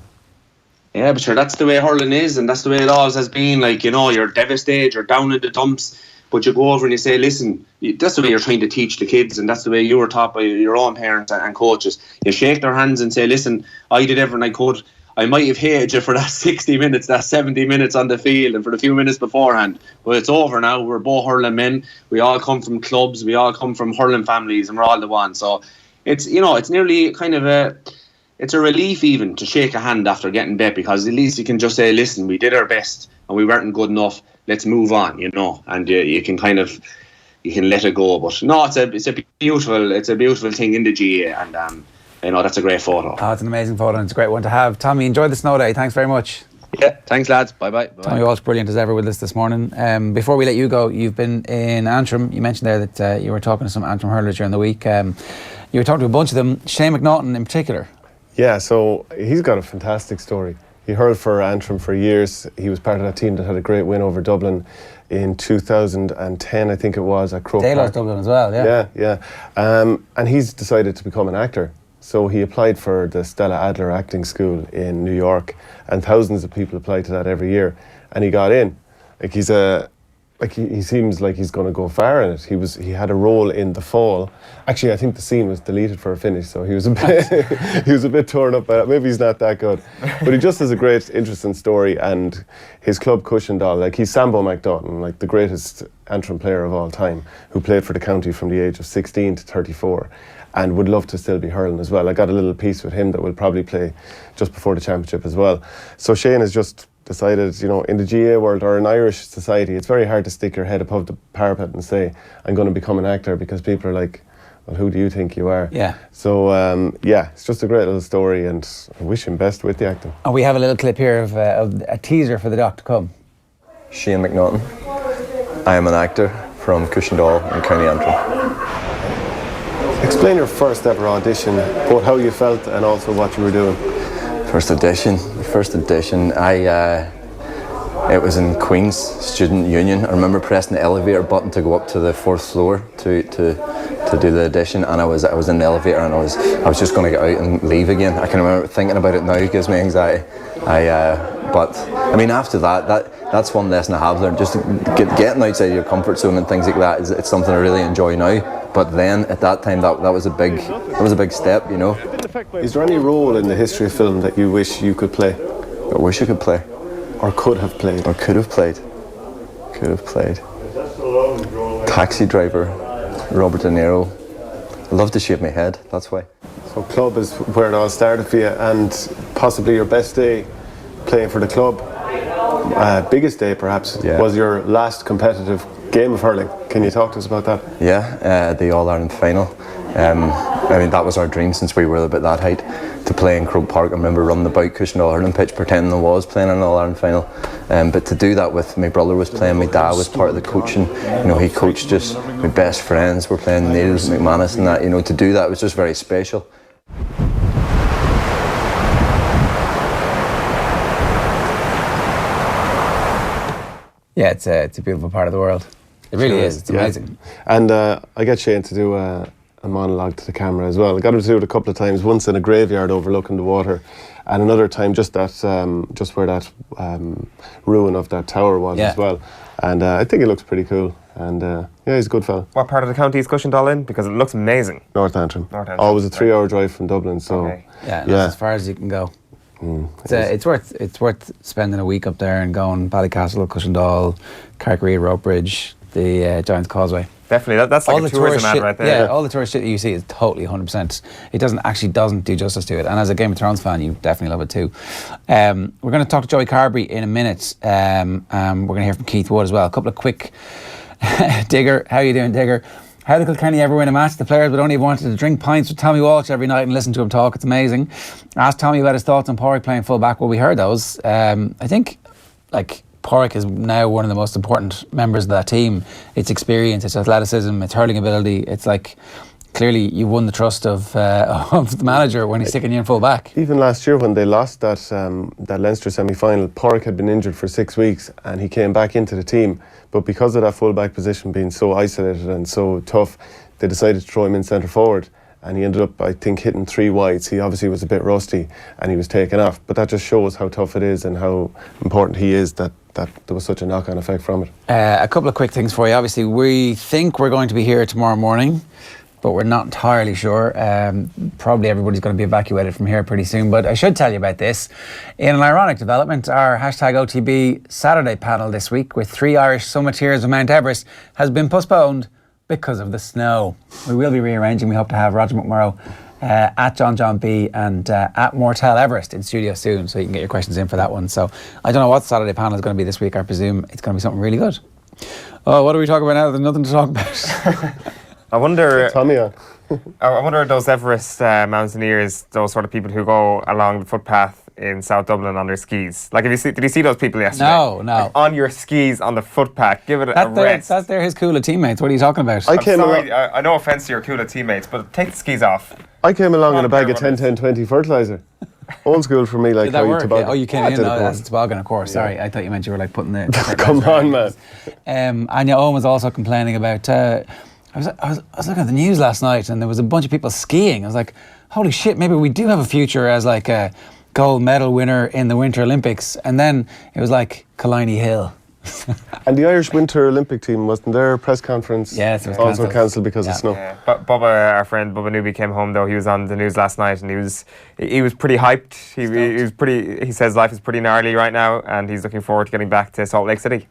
Yeah, but sure, that's the way hurling is, and that's the way it always has been. Like, you know, you're devastated, you're down in the dumps, but you go over and you say, listen, that's the way you're trying to teach the kids, and that's the way you were taught by your own parents and coaches. You shake their hands and say, listen, I did everything I could. I might have hated you for that 60 minutes, that 70 minutes on the field and for the few minutes beforehand. But it's over now. We're both hurling men. We all come from clubs. We all come from hurling families, and we're all the one. So it's, you know, it's nearly kind of it's a relief even to shake a hand after getting bet, because at least you can just say, listen, we did our best and we weren't good enough. Let's move on, you know, and you can kind of, you can let it go. But no, it's a beautiful thing in the GA, and you know, that's a great photo. Oh, it's an amazing photo, and it's a great one to have. Tommy, enjoy the snow day. Thanks very much. Yeah, thanks lads. Bye-bye. Tommy Walsh, brilliant as ever with us this morning. Before we let you go, you've been in Antrim. You mentioned there that you were talking to some Antrim hurlers during the week. You were talking to a bunch of them, Shane McNaughton in particular. Yeah, so he's got a fantastic story. He hurled for Antrim for years. He was part of that team that had a great win over Dublin in 2010, I think it was, at Croke Park. Dublin as well, yeah. Yeah. And he's decided to become an actor. So he applied for the Stella Adler Acting School in New York, and thousands of people apply to that every year, and he got in. Like he seems like he's going to go far in it. He had a role in The Fall. Actually, I think the scene was deleted for a finish, so he was a bit torn up by that. Maybe he's not that good, but he just has a great, interesting story. And his club Cushendall, like he's Sambo McDaughton, like the greatest Antrim player of all time, who played for the county from the age of 16 to 34. And would love to still be hurling as well. I got a little piece with him that will probably play just before the championship as well. So Shane has just decided, you know, in the GA world or in Irish society, it's very hard to stick your head above the parapet and say, I'm going to become an actor, because people are like, well, who do you think you are? Yeah. So, it's just a great little story, and I wish him best with the acting. And we have a little clip here of a teaser for the doc to come. Shane McNaughton. I am an actor from Cushendall in County Antrim. Explain your first ever audition, both how you felt and also what you were doing. First audition, it was in Queen's Student Union. I remember pressing the elevator button to go up to the 4th floor to do the audition, and I was in the elevator, and I was just going to get out and leave again. I can remember thinking about it now, it gives me anxiety. But I mean, after that's one lesson I have learned. Just getting outside your comfort zone and things like that it's something I really enjoy now. But then at that time, that was a big step, you know. Is there any role in the history of film that you wish you could play? I wish I could play. Or could have played? Or could have played. Taxi Driver, Robert De Niro. I love to shave my head, that's why. So club is where it all started for you, and possibly your best day playing for the club, biggest day perhaps, was your last competitive game of hurling. Can you talk to us about that? Yeah, the All-Ireland final. I mean, that was our dream since we were about that height, to play in Croke Park. I remember running about Cushendall hurling pitch pretending I was playing an All-Ireland final. But to do that with my brother was playing, my dad was part of the coaching. You know, he coached us. My best friends were playing, Neil McManus and that. You know, to do that was just very special. Yeah, it's a beautiful part of the world. It really is. It's amazing. And I get Shane to do a monologue to the camera as well. I got him to do it a couple of times. Once in a graveyard overlooking the water, and another time just where that ruin of that tower was as well. And I think it looks pretty cool. And he's a good fella. What part of the county is Cushendall in? Because it looks amazing. North Antrim. Always a 3-hour drive from Dublin. So that's as far as you can go. It's worth spending a week up there and going Ballycastle, Cushendall, Carberry, Ropebridge, the Giant's Causeway. Definitely, that's like all a tourism ad right there. Yeah, all the tourist shit that you see is totally 100%. It doesn't do justice to it. And as a Game of Thrones fan, you definitely love it too. We're going to talk to Joey Carbery in a minute. We're going to hear from Keith Wood as well. A couple of quick Digger, how are you doing, Digger? How did Kilkenny ever win a match? The players would only have wanted to drink pints with Tommy Walsh every night and listen to him talk. It's amazing. Asked Tommy about his thoughts on Pádraig playing full back. Well, we heard those. I think, Pádraig is now one of the most important members of that team. It's experience, it's athleticism, it's hurling ability. It's like clearly you won the trust of the manager when he's sticking you in full back. Even last year when they lost that Leinster semi-final, Porrick had been injured for 6 weeks and he came back into the team. But because of that full-back position being so isolated and so tough, they decided to throw him in centre forward. And he ended up, I think, hitting 3 wides. He obviously was a bit rusty and he was taken off. But that just shows how tough it is and how important he is, that there was such a knock-on effect from it. A couple of quick things for you. Obviously, we think we're going to be here tomorrow morning, but we're not entirely sure. Probably everybody's going to be evacuated from here pretty soon. But I should tell you about this. In an ironic development, our #OTB Saturday panel this week with 3 Irish summiteers of Mount Everest has been postponed because of the snow. We will be rearranging. We hope to have Roger McMurrow at John B and at Mortel Everest in studio soon, so you can get your questions in for that one. So I don't know what the Saturday panel is going to be this week. I presume it's going to be something really good. Oh, what are we talking about now? There's nothing to talk about. I wonder. Tommy on. I wonder those Everest mountaineers, those sort of people who go along the footpath in South Dublin on their skis. Like, did you see those people yesterday? No. Like, on your skis on the footpath, give it a rest. They're his cooler teammates. What are you talking about? I no offence to your cooler teammates, but take the skis off. I came along in a bag of 10-10-20 fertiliser. Old school for me, like. Did that work? Toboggan. Oh, you came in? No, that's a toboggan, of course. Yeah. Sorry, I thought you meant you were like putting the. Come on, man. Anya Owen was also complaining about. I was looking at the news last night, and there was a bunch of people skiing. I was like, holy shit! Maybe we do have a future as like a gold medal winner in the Winter Olympics. And then it was like Kilkenny Hill. And the Irish Winter Olympic team, wasn't their press conference also cancelled because of snow? Yeah. But Bubba, our friend Bubba Newby, came home though. He was on the news last night and he was pretty hyped. He was pretty. He says life is pretty gnarly right now and he's looking forward to getting back to Salt Lake City.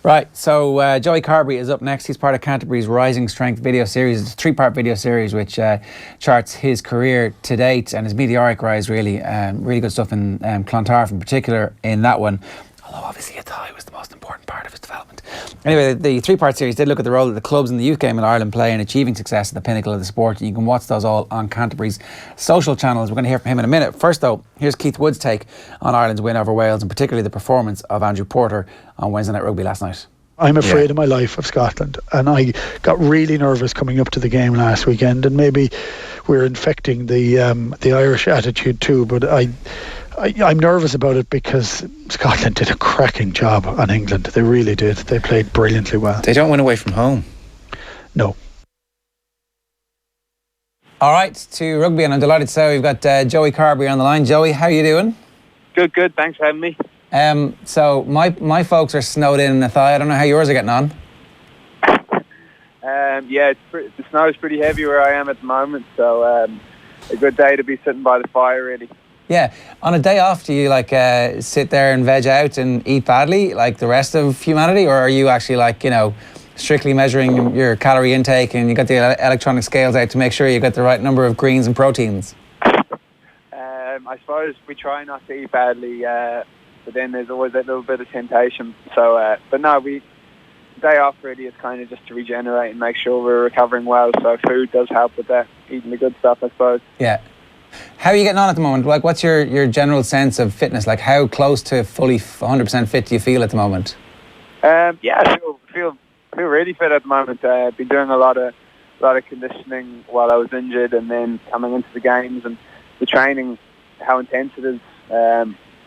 Right, so Joey Carbery is up next. He's part of Canterbury's Rising Strength video series. It's a 3-part video series which charts his career to date and his meteoric rise, really. Really good stuff in Clontarf in particular in that one. Although obviously a tie was the most important part of his development. Anyway, the 3-part series did look at the role that the clubs in the youth game in Ireland play in achieving success at the pinnacle of the sport. And you can watch those all on Canterbury's social channels. We're going to hear from him in a minute. First though, here's Keith Wood's take on Ireland's win over Wales and particularly the performance of Andrew Porter on Wednesday Night Rugby last night. I'm afraid of my life of Scotland, and I got really nervous coming up to the game last weekend, and maybe we're infecting the Irish attitude too, but I'm nervous about it because Scotland did a cracking job on England. They really did. They played brilliantly well. They don't win away from home. No. All right, to rugby, and I'm delighted to say we've got Joey Carbery on the line. Joey, how are you doing? Good. Thanks for having me. So my folks are snowed in Athy. I don't know how yours are getting on. The snow is pretty heavy where I am at the moment, so a good day to be sitting by the fire, really. Yeah. On a day off, do you like sit there and veg out and eat badly like the rest of humanity, or are you actually like, strictly measuring your calorie intake and you got the electronic scales out to make sure you get the right number of greens and proteins? I suppose we try not to eat badly, but then there's always that little bit of temptation. So, but no, day off really is kind of just to regenerate and make sure we're recovering well. So food does help with that, eating the good stuff, I suppose. Yeah. How are you getting on at the moment? Like, what's your general sense of fitness? Like, how close to fully 100% fit do you feel at the moment? I feel really fit at the moment. I've been doing a lot of conditioning while I was injured, and then coming into the games and the training, how intense it is,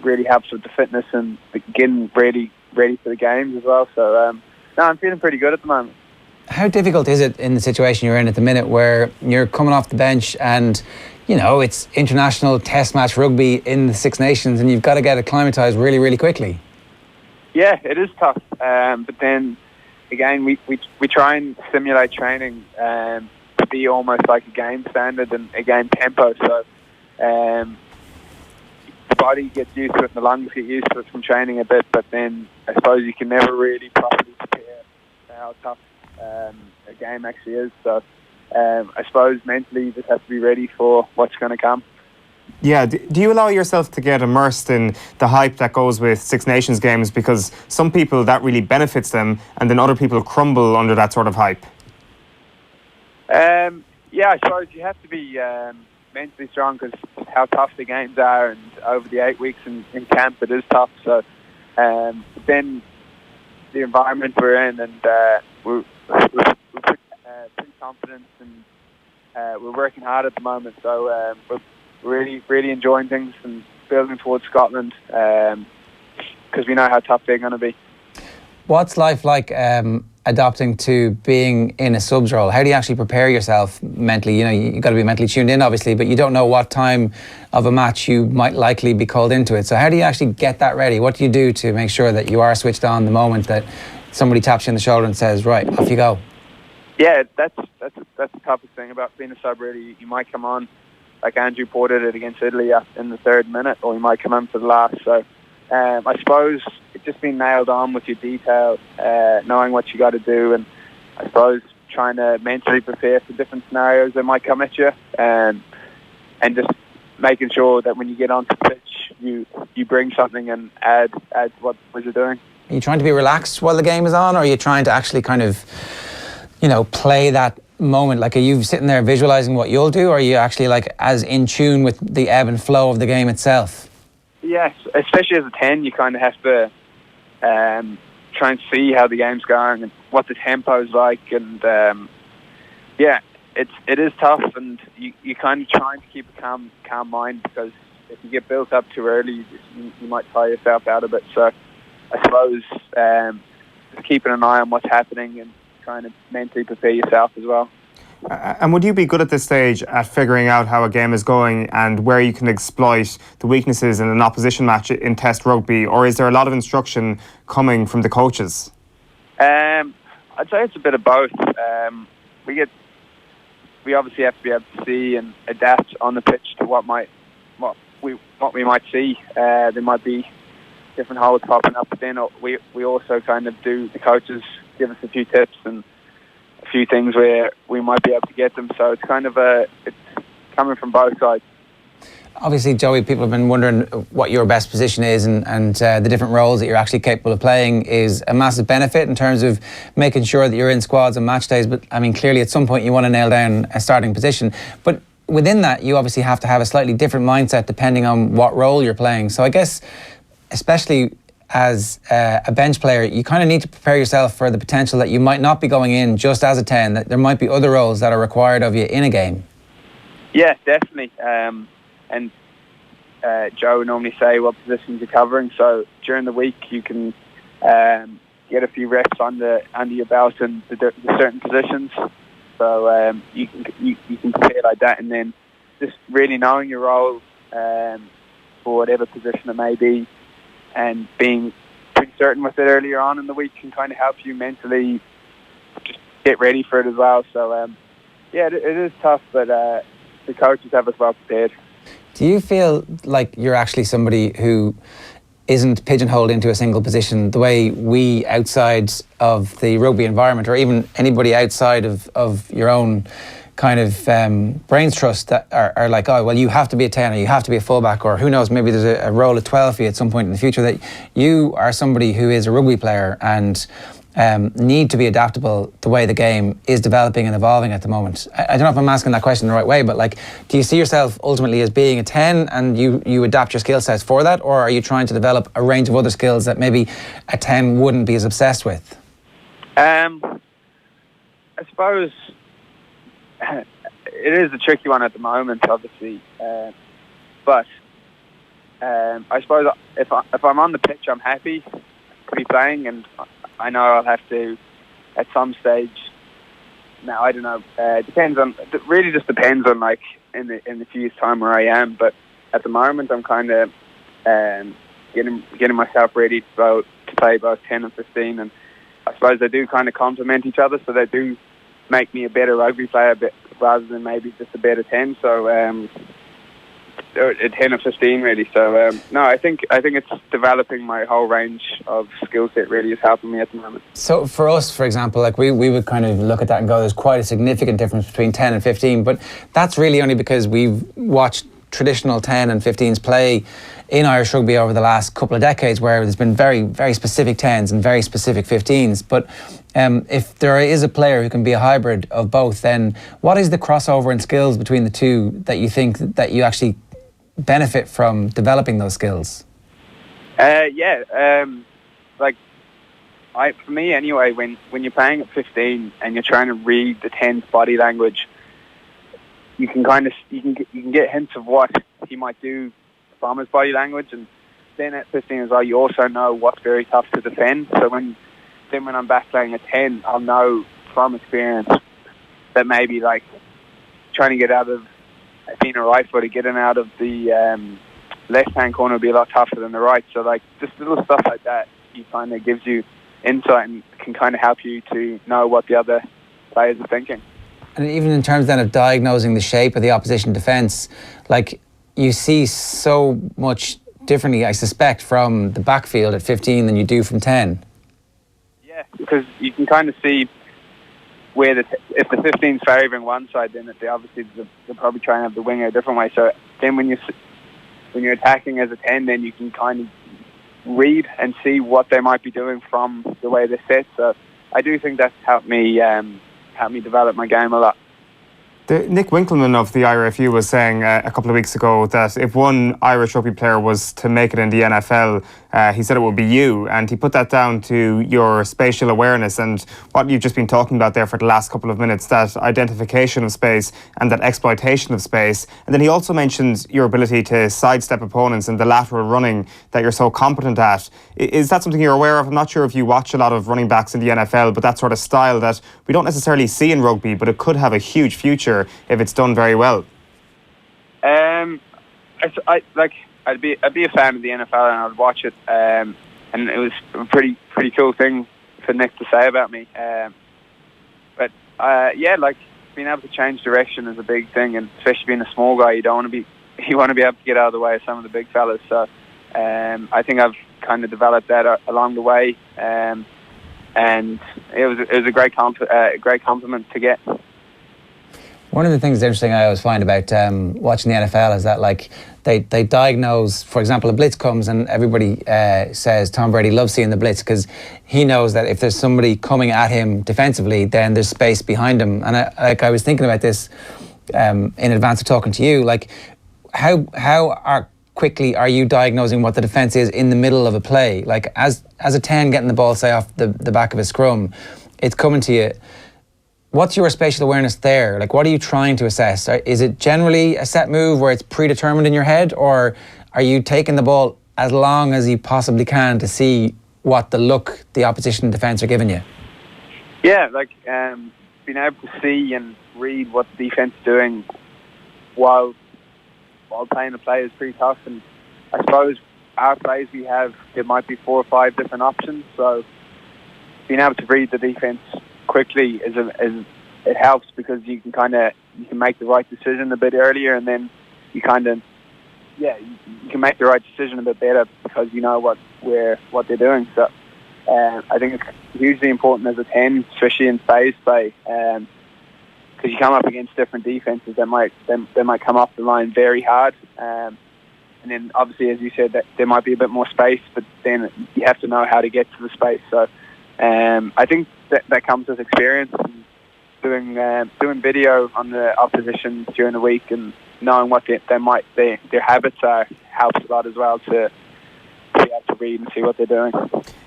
really helps with the fitness and getting ready for the games as well. So, I'm feeling pretty good at the moment. How difficult is it in the situation you're in at the minute where you're coming off the bench and, it's international test match rugby in the Six Nations and you've got to get acclimatised really, really quickly? Yeah, it is tough. But then, again, we try and simulate training to be almost like a game standard and a game tempo. So the body gets used to it and the lungs get used to it from training a bit, but then I suppose you can never really properly prepare for how tough a game actually is. So I suppose mentally you just have to be ready for what's going to come. Yeah, do you allow yourself to get immersed in the hype that goes with Six Nations games? Because some people, that really benefits them, and then other people crumble under that sort of hype. I suppose you have to be mentally strong because how tough the games are, and over the 8 weeks in camp it is tough. So then the environment we're in, and we're pretty confident we're working hard at the moment. So we're really enjoying things and building towards Scotland because we know how tough they're going to be. What's life like adapting to being in a subs role? How do you actually prepare yourself mentally? You know, you've got to be mentally tuned in, obviously, but you don't know what time of a match you might likely be called into it. So how do you actually get that ready? What do you do to make sure that you are switched on the moment that somebody taps you on the shoulder and says, right, off you go? Yeah, that's the toughest thing about being a sub, really. You might come on, like Andrew Porter did against Italy in the 3rd minute, or you might come in for the last. So I suppose it's just being nailed on with your detail, knowing what you got to do, and I suppose trying to mentally prepare for different scenarios that might come at you, and just making sure that when you get onto the pitch, you bring something and add to what you're doing. Are you trying to be relaxed while the game is on, or are you trying to actually kind of, you know, play that moment? Like, are you sitting there visualising what you'll do, or are you actually like as in tune with the ebb and flow of the game itself? Yes, especially as a 10, you kind of have to try and see how the game's going and what the tempo's like, and it is tough, and you kind of trying to keep a calm mind, because if you get built up too early, you might tire yourself out a bit. So I suppose just keeping an eye on what's happening and trying to mentally prepare yourself as well. And would you be good at this stage at figuring out how a game is going and where you can exploit the weaknesses in an opposition match in Test rugby, or is there a lot of instruction coming from the coaches? I'd say it's a bit of both. We obviously have to be able to see and adapt on the pitch to what we might see. There might be different holes popping up, but then we also kind of do, the coaches give us a few tips and a few things where we might be able to get them. So it's kind of it's coming from both sides. Obviously, Joey, people have been wondering what your best position is, and the different roles that you're actually capable of playing is a massive benefit in terms of making sure that you're in squads and match days. But I mean, clearly at some point you want to nail down a starting position. But within that, you obviously have to have a slightly different mindset depending on what role you're playing. So I guess, especially as a bench player, you kind of need to prepare yourself for the potential that you might not be going in just as a 10, that there might be other roles that are required of you in a game. Yeah, definitely. And Joe would normally say what positions you're covering. So during the week, you can get a few reps under your belt in the certain positions. So you can prepare like that, and then just really knowing your role for whatever position it may be, and being pretty certain with it earlier on in the week can kind of help you mentally just get ready for it as well. So it is tough, but the coaches have us well prepared. Do you feel like you're actually somebody who isn't pigeonholed into a single position the way we outside of the rugby environment, or even anybody outside of your own kind of brains trust, that are like, oh, well, you have to be a 10 or you have to be a fullback, or who knows, maybe there's a role at 12 for you at some point in the future, that you are somebody who is a rugby player and need to be adaptable the way the game is developing and evolving at the moment? I don't know if I'm asking that question the right way, but like, do you see yourself ultimately as being a 10 and you adapt your skill sets for that, or are you trying to develop a range of other skills that maybe a 10 wouldn't be as obsessed with? I suppose it is a tricky one at the moment, obviously, but I suppose if I'm on the pitch, I'm happy to be playing, and I know I'll have to at some stage. Now, I don't know. It really just depends on, like, in the few years' time where I am. But at the moment, I'm kind of getting myself ready to play both 10 and 15, and I suppose they do kind of complement each other, so they do make me a better rugby player, rather than maybe just a better 10. So a 10 or 15 really. So no, I think it's developing my whole range of skill set really is helping me at the moment. So for us, for example, like we would kind of look at that and go, there's quite a significant difference between 10 and 15, but that's really only because we've watched traditional 10 and 15s play in Irish rugby over the last couple of decades, where there's been very, very specific 10s and very specific 15s. But if there is a player who can be a hybrid of both, then what is the crossover in skills between the two that you think that you actually benefit from developing those skills? For me anyway, when you're playing at 15 and you're trying to read the 10's body language, you can get hints of what he might do from his body language, and then at 15 as well, you also know what's very tough to defend. So when I'm back playing at 10, I'll know from experience that maybe like trying to get out of being a right footer, getting out of the left-hand corner will be a lot tougher than the right. So like just little stuff like that, he kind of gives you insight and can kind of help you to know what the other players are thinking. And even in terms then of diagnosing the shape of the opposition defence, like you see so much differently, I suspect, from the backfield at 15 than you do from 10. Yeah, because you can kind of see where if the 15's favouring one side, then they'll probably try and have the winger a different way. So then when you're attacking as a 10, then you can kind of read and see what they might be doing from the way they're set. So I do think that's helped me develop my game a lot. Nick Winkleman of the IRFU was saying a couple of weeks ago that if one Irish rugby player was to make it in the NFL, he said it would be you, and he put that down to your spatial awareness and what you've just been talking about there for the last couple of minutes, that identification of space and that exploitation of space. And then he also mentioned your ability to sidestep opponents and the lateral running that you're so competent at. Is that something you're aware of? I'm not sure if you watch a lot of running backs in the NFL, but that sort of style that we don't necessarily see in rugby, but it could have a huge future if it's done very well. I'd be a fan of the NFL and I'd watch it. And it was a pretty cool thing for Nick to say about me. But being able to change direction is a big thing, and especially being a small guy, you want to be able to get out of the way of some of the big fellas. So I think I've kind of developed that along the way, and it was a great compliment to get. One of the things interesting I always find about watching the NFL is that like they diagnose, for example, a blitz comes and everybody says Tom Brady loves seeing the blitz because he knows that if there's somebody coming at him defensively, then there's space behind him. And I was thinking about this in advance of talking to you, like how quickly are you diagnosing what the defence is in the middle of a play? Like as a 10 getting the ball, say, off the back of a scrum, it's coming to you. What's your spatial awareness there? Like, what are you trying to assess? Is it generally a set move where it's predetermined in your head, or are you taking the ball as long as you possibly can to see what the look the opposition defence are giving you? Yeah, being able to see and read what the defence is doing while playing the play is pretty tough. And I suppose our plays we have, it might be 4 or 5 different options. So being able to read the defence quickly it helps, because you can make the right decision a bit earlier, and then you can make the right decision a bit better because you know what they're doing. So I think it's hugely important as a 10, especially in phase play, because you come up against different defenses that might come off the line very hard, and then obviously, as you said, that there might be a bit more space, but then you have to know how to get to the space. So I think that comes with experience, and doing video on the opposition during the week and knowing what their habits are helps a lot as well to be able to read and see what they're doing.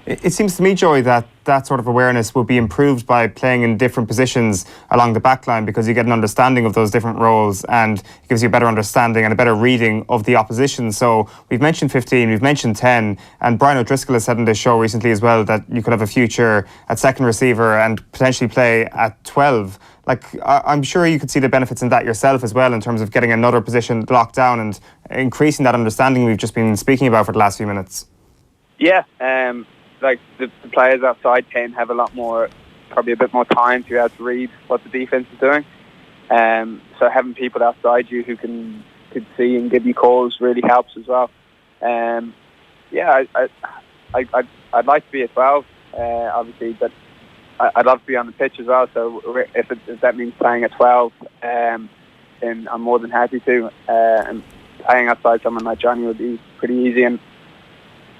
It seems to me, Joey, that sort of awareness will be improved by playing in different positions along the back line, because you get an understanding of those different roles and it gives you a better understanding and a better reading of the opposition. So we've mentioned 15, we've mentioned 10, and Brian O'Driscoll has said on this show recently as well that you could have a future at second receiver and potentially play at 12. Like, I'm sure you could see the benefits in that yourself as well, in terms of getting another position locked down and increasing that understanding we've just been speaking about for the last few minutes. Yeah, the players outside 10 have probably a bit more time to be able to read what the defence is doing. So having people outside you who could see and give you calls really helps as well. I'd like to be at 12, obviously, but I'd love to be on the pitch as well. So if that means playing at 12, then I'm more than happy to. And playing outside someone like Johnny would be pretty easy, and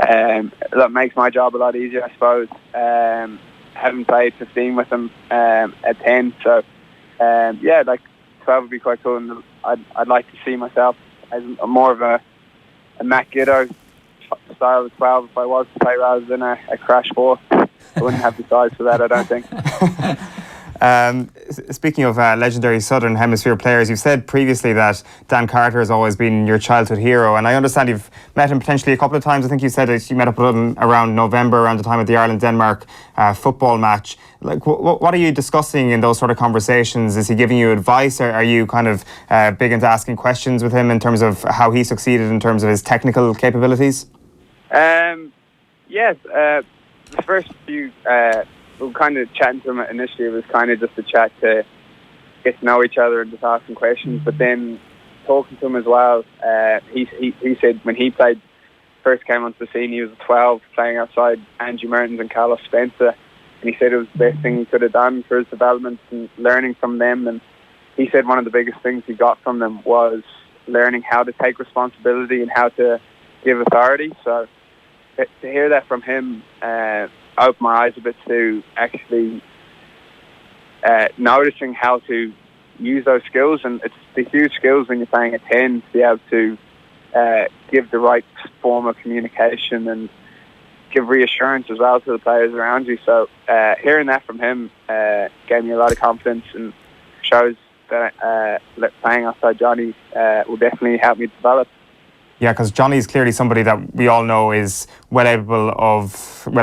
that makes my job a lot easier, I suppose. Having played 15 with him at 10, so 12 would be quite cool, and I'd like to see myself as more of a Matt Giddo style of 12 if I was to play, rather than a crash 4. I wouldn't have the size for that, I don't think. Speaking of legendary Southern Hemisphere players, you've said previously that Dan Carter has always been your childhood hero, and I understand you've met him potentially a couple of times. I think you said that you met up with him around November, around the time of the Ireland-Denmark football match. Like, what are you discussing in those sort of conversations? Is he giving you advice, or are you kind of big into asking questions with him in terms of how he succeeded in terms of his technical capabilities? Yes, the first few, we were kind of chatting to him initially. It was kind of just a chat to get to know each other and just asking questions. But then talking to him as well, he said when he first came onto the scene, he was 12, playing outside Angie Mertens and Carlos Spencer. And he said it was the best thing he could have done for his development and learning from them. And he said one of the biggest things he got from them was learning how to take responsibility and how to give authority. So to hear that from him opened my eyes a bit to actually noticing how to use those skills. And it's the huge skills when you're playing a 10 to be able to give the right form of communication and give reassurance as well to the players around you. So hearing that from him gave me a lot of confidence and shows that playing outside Johnny will definitely help me develop. Yeah, because Johnny's clearly somebody that we all know is well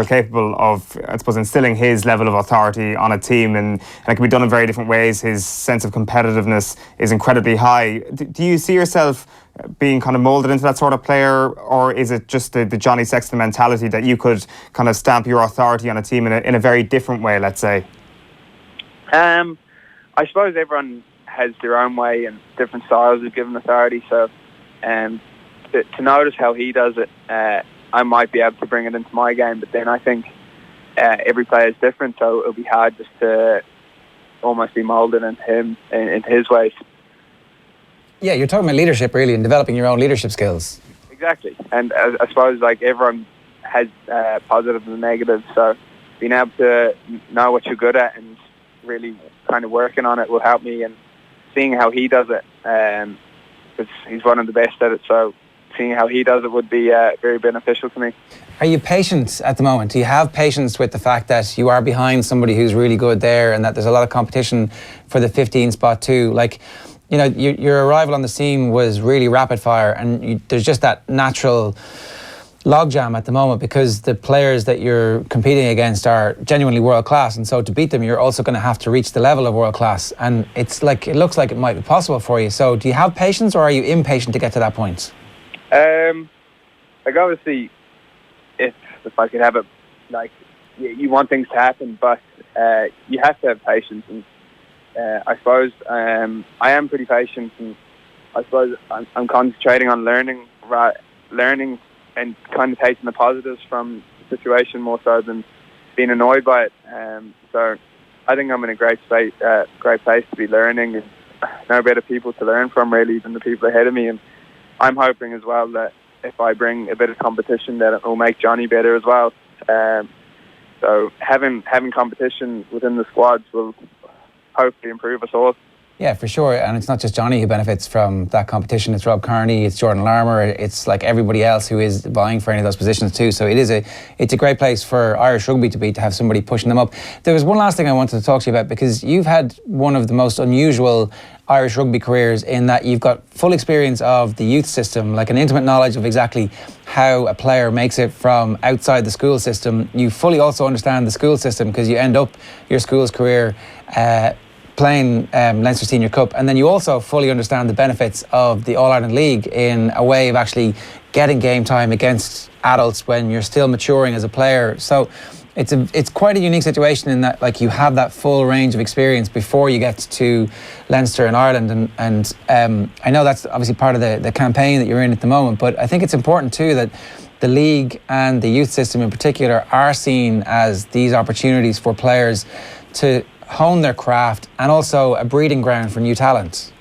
capable of, I suppose, instilling his level of authority on a team, and it can be done in very different ways. His sense of competitiveness is incredibly high. Do you see yourself being kind of moulded into that sort of player, or is it just the Johnny Sexton mentality that you could kind of stamp your authority on a team in a very different way, let's say? I suppose everyone has their own way and different styles of giving authority, so to notice how he does it, I might be able to bring it into my game, but then I think every player is different, so it'll be hard just to almost be moulded into his ways. Yeah, you're talking about leadership really and developing your own leadership skills. Exactly, and I suppose like everyone has positives and negatives, so being able to know what you're good at and really kind of working on it will help me, and seeing how he does it, because he's one of the best at it, so seeing how he does it would be very beneficial to me. Are you patient at the moment? Do you have patience with the fact that you are behind somebody who's really good there and that there's a lot of competition for the 15 spot too? Like, you know, your arrival on the scene was really rapid fire, and there's just that natural logjam at the moment because the players that you're competing against are genuinely world class, and so to beat them you're also going to have to reach the level of world class, and it looks like it might be possible for you. So do you have patience, or are you impatient to get to that point? Like obviously if I could have it, like you want things to happen, but you have to have patience, and I suppose I am pretty patient, and I suppose I'm concentrating on learning and kind of taking the positives from the situation more so than being annoyed by it. So I think I'm in a great place to be learning, and no better people to learn from really than the people ahead of me. And I'm hoping as well that if I bring a bit of competition, that it will make Johnny better as well. So having competition within the squads will hopefully improve us all. Yeah, for sure. And it's not just Johnny who benefits from that competition. It's Rob Kearney, it's Jordan Larmour, it's like everybody else who is vying for any of those positions too. So it's a great place for Irish rugby to be, to have somebody pushing them up. There was one last thing I wanted to talk to you about, because you've had one of the most unusual Irish rugby careers in that you've got full experience of the youth system, like an intimate knowledge of exactly how a player makes it from outside the school system. You fully also understand the school system because you end up your school's career playing Leinster Senior Cup, and then you also fully understand the benefits of the All-Ireland League in a way of actually getting game time against adults when you're still maturing as a player. So it's quite a unique situation in that, like, you have that full range of experience before you get to Leinster and Ireland, and I know that's obviously part of the campaign that you're in at the moment, but I think it's important too that the league and the youth system in particular are seen as these opportunities for players to hone their craft and also a breeding ground for new talent.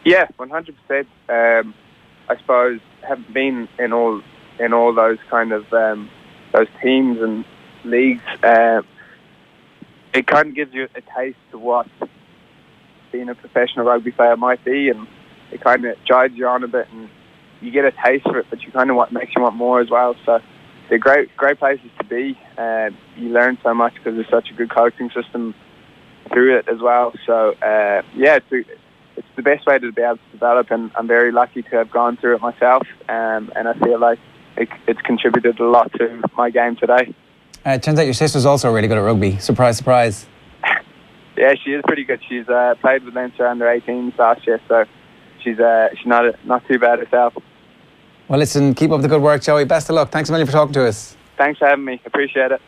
Yeah, 100%. I suppose having been in all those kind of those teams and leagues, it kind of gives you a taste of what being a professional rugby player might be, and it kind of drives you on a bit, and you get a taste for it, but you kind of makes you want more as well. So they're great places to be. You learn so much because there's such a good coaching system through it as well. So it's the best way to be able to develop, and I'm very lucky to have gone through it myself, and I feel like it's contributed a lot to my game today. It turns out your sister's also really good at rugby. Surprise, surprise. Yeah, she is pretty good. She's played with Leinster under 18s last year, so she's not too bad herself. Well, listen, keep up the good work, Joey. Best of luck. Thanks a million for talking to us. Thanks for having me. Appreciate it.